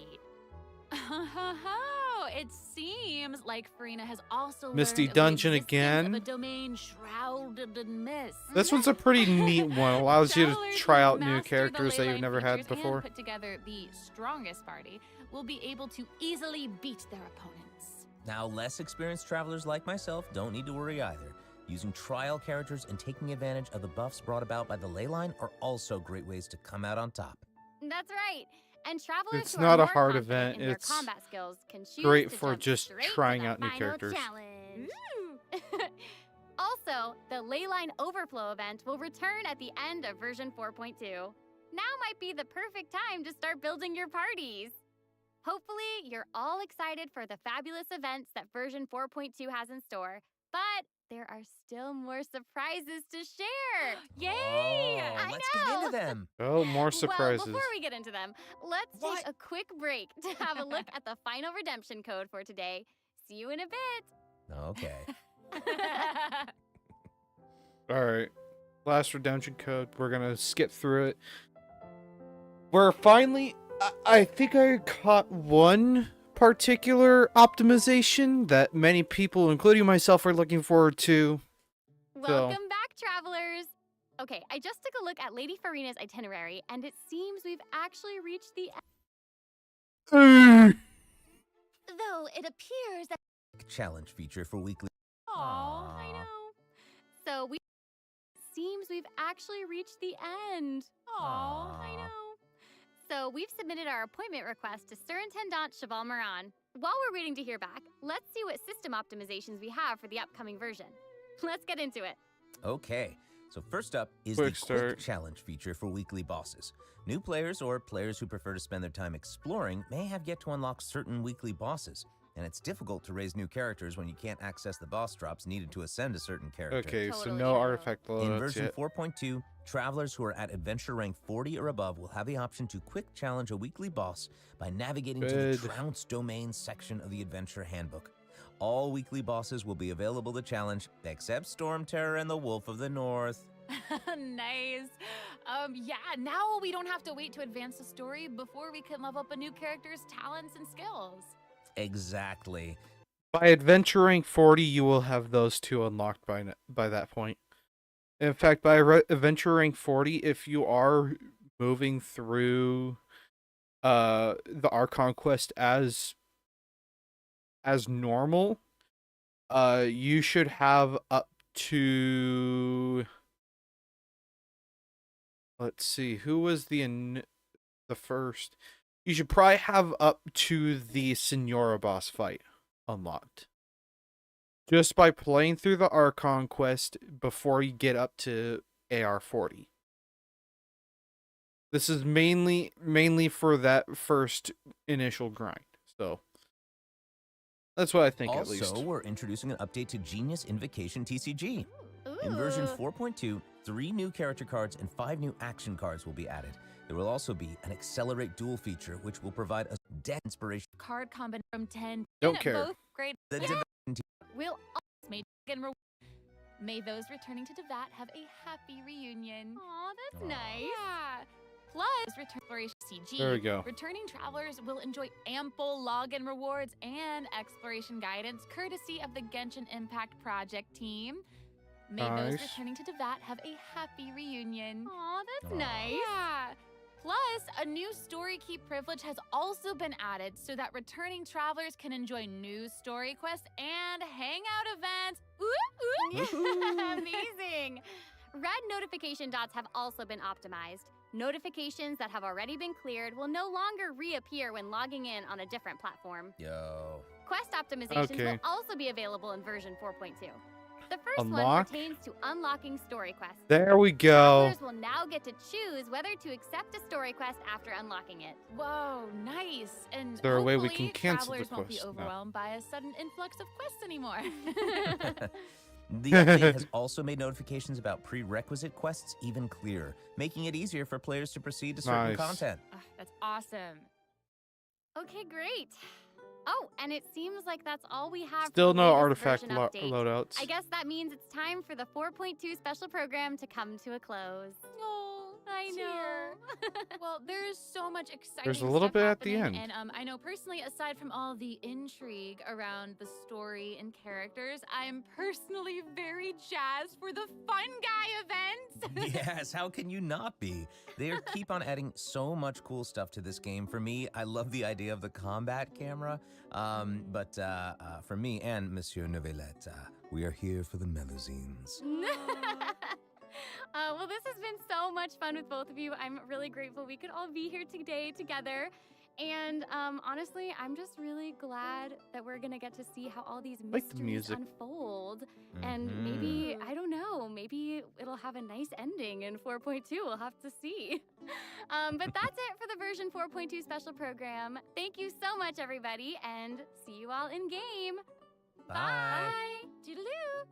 Oh, it seems like Farina has also Misty learned of the Dungeon existence again? of a domain shrouded in mist. This one's a pretty neat one. Allows you to Travelers try who out new master the characters that you've leyline never had features and before. put together the strongest party will be able to easily beat their opponents. Now, less experienced travelers like myself don't need to worry either. Using trial characters and taking advantage of the buffs brought about by the leyline are also great ways to come out on top. That's right. And travelers It's who not are a more hard confident event. in their It's combat skills can choose great to for jump just straight to trying the out new final characters. challenge. Also, the Leyline Overflow event will return at the end of version 4.2. Now might be the perfect time to start building your parties. Hopefully, you're all excited for the fabulous events that version 4.2 has in store, but there are still more surprises to share. Yay! Oh, let's get into them. Oh, more surprises. Well, before we get into them, let's take a quick break to have a look at the final redemption code for today. See you in a bit. Okay. All right. Last redemption code. We're going to skip through it. We're finally... I think I caught one particular optimization that many people, including myself, are looking forward to. Welcome back, travelers. Okay, I just took a look at Lady Farina's itinerary, and it seems we've actually reached the end. Though it appears that... Challenge feature for weekly. Aw, I know. So we've actually reached the end. Aw, I know. So we've submitted our appointment request to Surintendant Cheval Moran. While we're waiting to hear back, let's see what system optimizations we have for the upcoming version. Let's get into it. Okay, so first up is Quick the start. quick challenge feature for weekly bosses. New players or players who prefer to spend their time exploring may have yet to unlock certain weekly bosses, and it's difficult to raise new characters when you can't access the boss drops needed to ascend a certain character. Okay, so Totally no true. artifact In loadouts version yet. 4.2, travelers who are at adventure rank 40 or above will have the option to quick challenge a weekly boss by navigating to the Good. Trounce Domain section of the Adventure Handbook. All weekly bosses will be available to challenge, except Storm Terror and the Wolf of the North. Nice. Yeah, now we don't have to wait to advance the story before we can level up a new character's talents and skills. Exactly. By adventure rank 40, you will have those two unlocked by that point. In fact, by adventure rank 40, if you are moving through the Archon quest as normal, you should have up to let's see, who was the first? You should probably have up to the Senora boss fight unlocked. Just by playing through the Archon quest before you get up to AR40. This is mainly for that first initial grind. So that's what I think, at least. Also, we're introducing an update to Genius Invocation TCG. In version 4.2, 3 new character cards and 5 new action cards will be added. There will also be an Accelerate Duel feature, which will provide a dead inspiration. Card combination from 10. Don't care. Both great. The We'll always make and may those returning to Devat have a happy reunion. Aw, that's nice. Yeah. Plus, return exploration CG. There we go. Returning travelers will enjoy ample login rewards and exploration guidance courtesy of the Genshin Impact Project team. May those Nice. returning to Devat have a happy reunion. Aw, that's nice. Yeah. Plus, a new story key privilege has also been added so that returning travelers can enjoy new story quests and hangout events. Amazing. Red notification dots have also been optimized. Notifications that have already been cleared will no longer reappear when logging in on a different platform. Yo. Quest optimizations Okay. will also be available in version 4.2. The first one Unlock? pertains to unlocking story quests. There we go. Travelers will now get to choose whether to accept a story quest after unlocking it. Whoa, nice. And Is there a way we hopefully can cancel the travelers won't be quest? No. overwhelmed by a sudden influx of quests anymore. The update has also made notifications about prerequisite quests even clearer, making it easier for players to proceed to certain Nice. content. That's awesome. Okay, great. Oh, and it seems like that's all we have. Still for the no latest artifact version update. loadouts. I guess that means it's time for the 4.2 special program to come to a close. Oh, I know. Well, there is so much exciting There's a little stuff bit at the happening, end. And I know personally, aside from all the intrigue around the story and characters, I'm personally very jazzed for the Fun Guy event. Yes, how can you not be? They keep on adding so much cool stuff to this game. For me, I love the idea of the combat camera. But for me and Monsieur Novelette, we are here for the melusines. Well, this has been so much fun with both of you. I'm really grateful we could all be here today together. And honestly, I'm just really glad that we're going to get to see how all these Like the mysteries music. unfold. And maybe, I don't know, maybe it'll have a nice ending in 4.2. We'll have to see. But that's it for the version 4.2 special program. Thank you so much, everybody, and see you all in game. Bye. Toodaloo.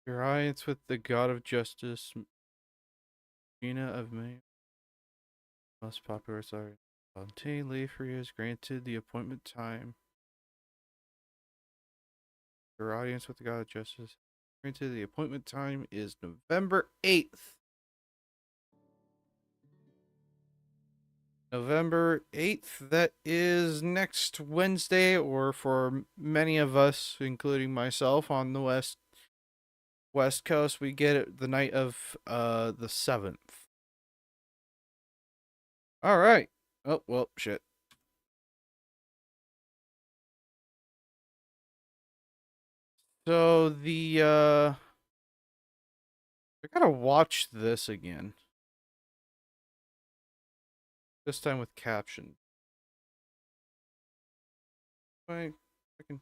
Your alliance with the god of justice, Gina of May. Most popular sorry. Dante Leifrey is granted the appointment time. Your audience with the god of justice. Granted the appointment time is November 8th. November 8th, that is next Wednesday, or for many of us, including myself, on the West Coast, we get it the night of the 7th. All right. Oh, well, shit. So I gotta watch this again. This time with caption. I can.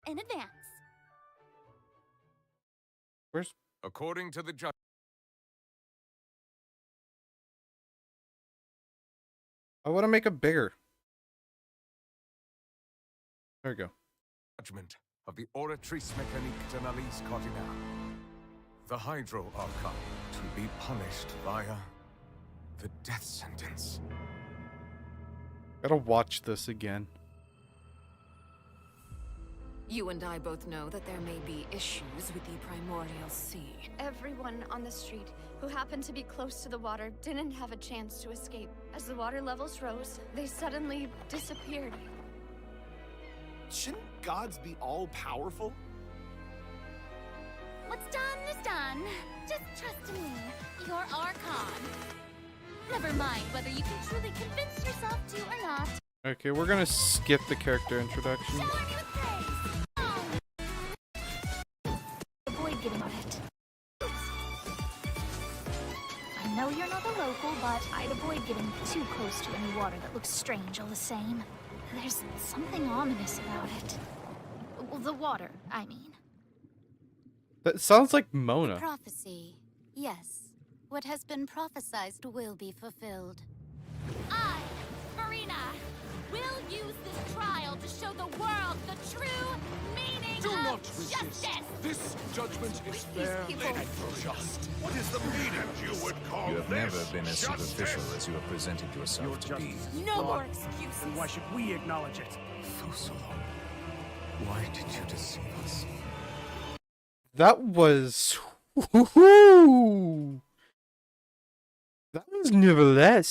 In advance. Where's? According to the judge. I want to make it bigger. There we go. Judgment of the Oratrice Mécanique de Analyse Cardinal. The Hydro Archon to be punished via the death sentence. Gotta watch this again. You and I both know that there may be issues with the Primordial Sea. Everyone on the street who happened to be close to the water didn't have a chance to escape. As the water levels rose, they suddenly disappeared. Shouldn't gods be all-powerful? What's done is done. on. Just trust me. You're Archon. Never mind whether you can truly convince yourself to or not. Okay, we're gonna skip the character introduction. Avoid getting on it. I know you're not a local, but I'd avoid getting too close to any water that looks strange all the same. There's something ominous about it. Well, the water, I mean. That sounds like Mona. Prophecy. Yes. What has been prophesized will be fulfilled. I, Marina, will use this trial to show the world the true meaning Do of not resist. justice. This judgment is fair people. and just. What is the meaning you would call You have this? never been as Justice? superficial as you have presented yourself to be. No more excuses. Then why should we acknowledge it? Fusalo, why did you deceive us? That was. Woohoo! That was Neverlet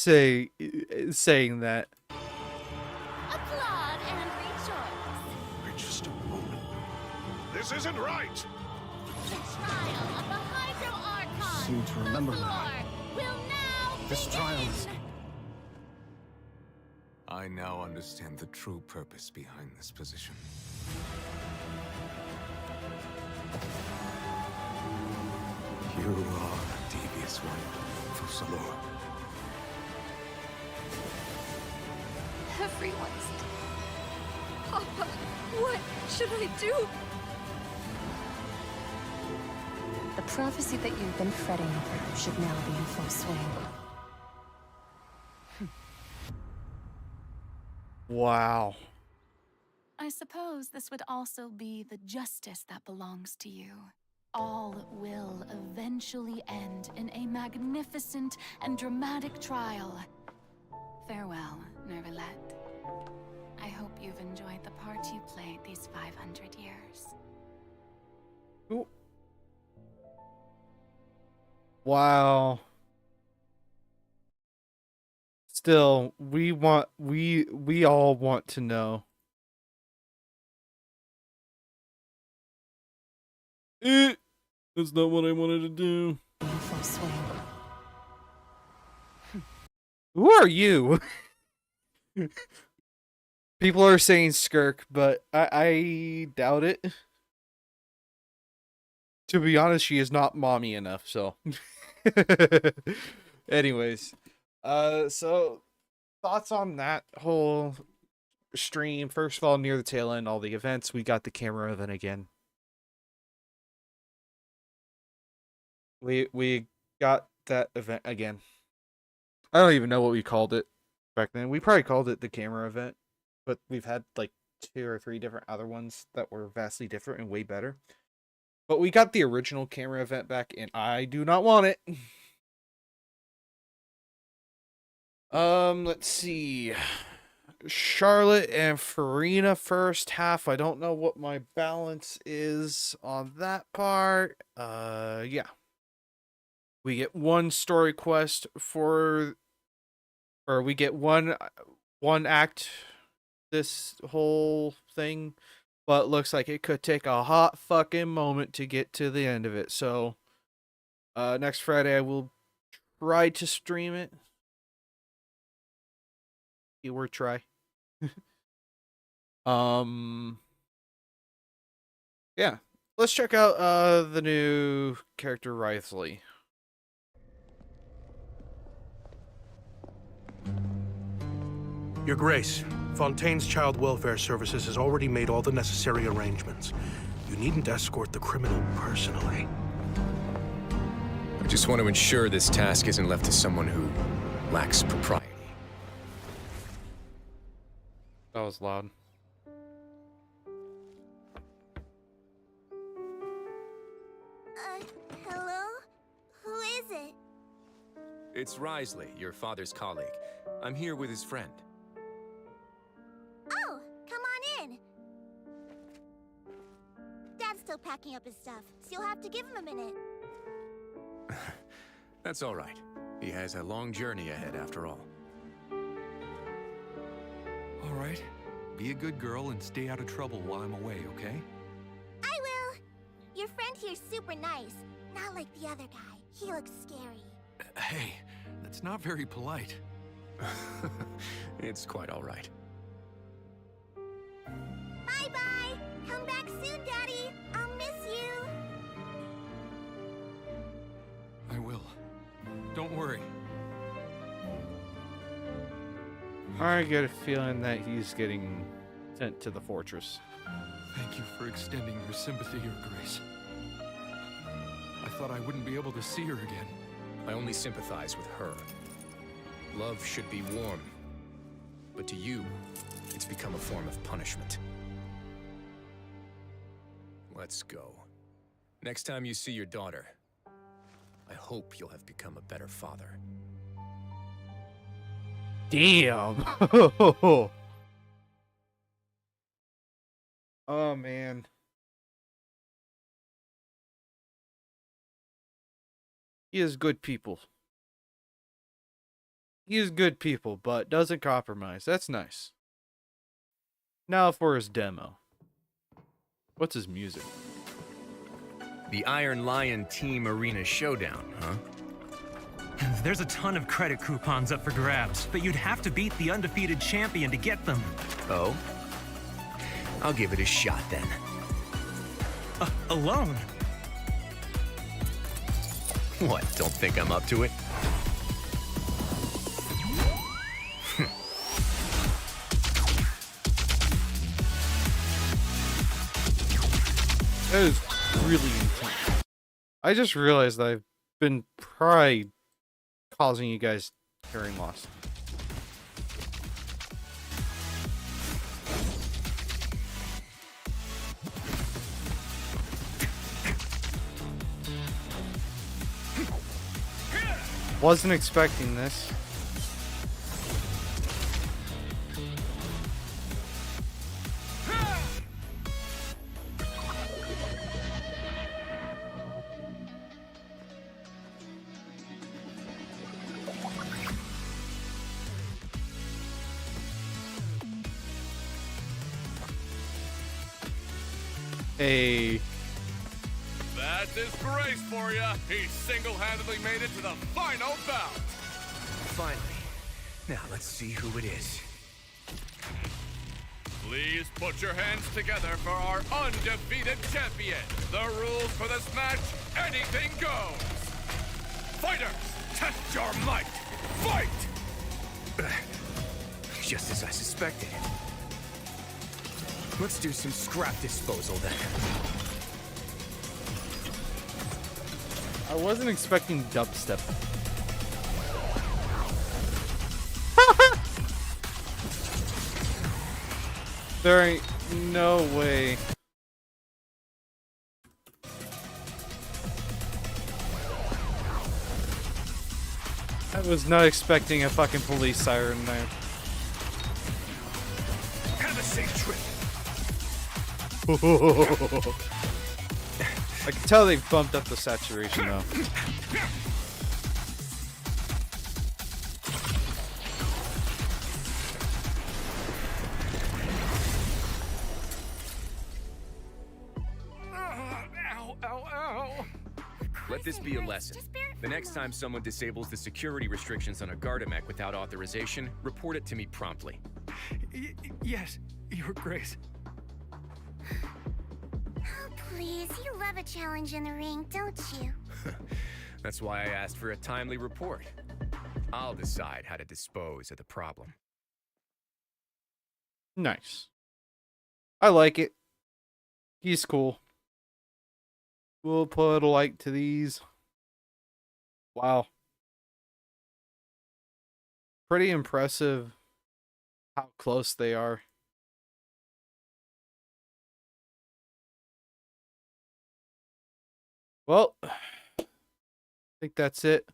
saying that. Applaud and rejoice. Wait just a moment. This isn't right. The trial of the Hydro Archon. Seem to remember the now. floor will now This begin. trial is... I now understand the true purpose behind this position. You are a devious one, Fusalo. Everyone's... Papa, what should I do? The prophecy that you've been fretting over should now be in full swing. Wow. I suppose this would also be the justice that belongs to you. All will eventually end in a magnificent and dramatic trial. Farewell, Neverlet. I hope you've enjoyed the part you played these 500 years. Ooh. Wow. Still, we all want to know. That's not what I wanted to do. In full swing. Who are you? People are saying Skirk, but I doubt it. To be honest, she is not mommy enough, so. Anyways. So thoughts on that whole stream. First of all, near the tail end, all the events, we got the camera event again. We got that event again. I don't even know what we called it back then. We probably called it the camera event, but we've had like 2 or 3 different other ones that were vastly different and way better. But we got the original camera event back, and I do not want it. Let's see. Charlotte and Farina first half. I don't know what my balance is on that part. Yeah. We get one story quest for, or we get one act this whole thing, but looks like it could take a hot fucking moment to get to the end of it. So, next Friday I will try to stream it. Keyword try. Yeah. Let's check out the new character Wriothesley. Your Grace, Fontaine's Child Welfare Services has already made all the necessary arrangements. You needn't escort the criminal personally. I just want to ensure this task isn't left to someone who lacks propriety. That was loud. Hello? Who is it? It's Wriothesley, your father's colleague. I'm here with his friend. Oh, come on in. Dad's still packing up his stuff, so you'll have to give him a minute. That's all right. He has a long journey ahead after all. All right. Be a good girl and stay out of trouble while I'm away, okay? I will. Your friend here super nice. Not like the other guy. He looks scary. Hey, that's not very polite. It's quite all right. Bye-bye! Come back soon, Daddy! I'll miss you! I will. Don't worry. I get a feeling that he's getting sent to the fortress. Thank you for extending your sympathy, Your Grace. I thought I wouldn't be able to see her again. I only sympathize with her. Love should be warm. But to you, it's become a form of punishment. Let's go. Next time you see your daughter, I hope you'll have become a better father. Damn. Oh, man. He is good people. He is good people, but doesn't compromise. That's nice. Now for his demo. What's his music? The Iron Lion Team Arena Showdown, huh? There's a ton of credit coupons up for grabs, but you'd have to beat the undefeated champion to get them. Oh? I'll give it a shot then. Alone? What, don't think I'm up to it? That is really intense. I just realized that I've been probably causing you guys hearing loss. Wasn't expecting this. Hey. That's his grace for you. He single-handedly made it to the final bout. Finally. Now let's see who it is. Please put your hands together for our undefeated champion. The rules for this match, anything goes. Fighters, test your might. Fight! Just as I suspected. Let's do some scrap disposal then. I wasn't expecting dubstep. There ain't no way. I was not expecting a fucking police siren there. Have a safe trip. I can tell they've bumped up the saturation though. Ow, ow, ow. Let this be a lesson. The next time someone disables the security restrictions on a Gardamek without authorization, report it to me promptly. Yes, Your Grace. Oh, please, you love a challenge in the ring, don't you? That's why I asked for a timely report. I'll decide how to dispose of the problem. Nice. I like it. He's cool. We'll put a like to these. Wow. Pretty impressive how close they are. Well, I think that's it.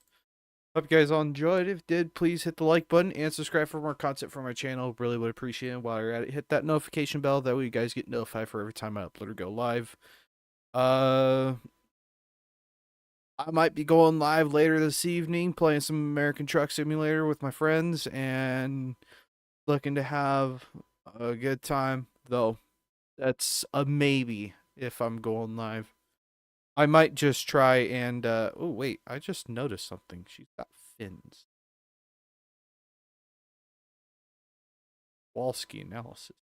Hope you guys all enjoyed. If you did, please hit the like button and subscribe for more content from my channel. Really would appreciate it. While you're at it, hit that notification bell. That way you guys get notified for every time I upload or go live. I might be going live later this evening, playing some American Truck Simulator with my friends, and looking to have a good time, though. That's a maybe if I'm going live. I might just try and oh wait, I just noticed something. She's got fins. Walski analysis.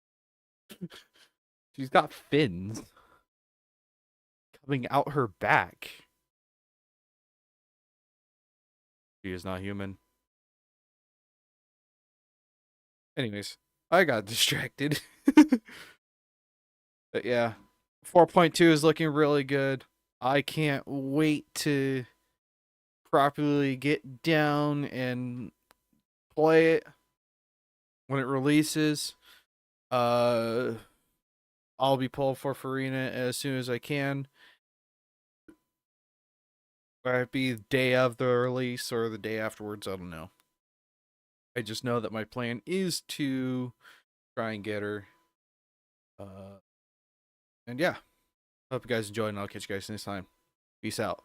She's got fins coming out her back. She is not human. Anyways, I got distracted. But yeah, 4.2 is looking really good. I can't wait to properly get down and play it when it releases. I'll be pulling for Farina as soon as I can. Whether it be the day of the release or the day afterwards, I don't know. I just know that my plan is to try and get her. And yeah, hope you guys enjoyed, and I'll catch you guys next time. Peace out.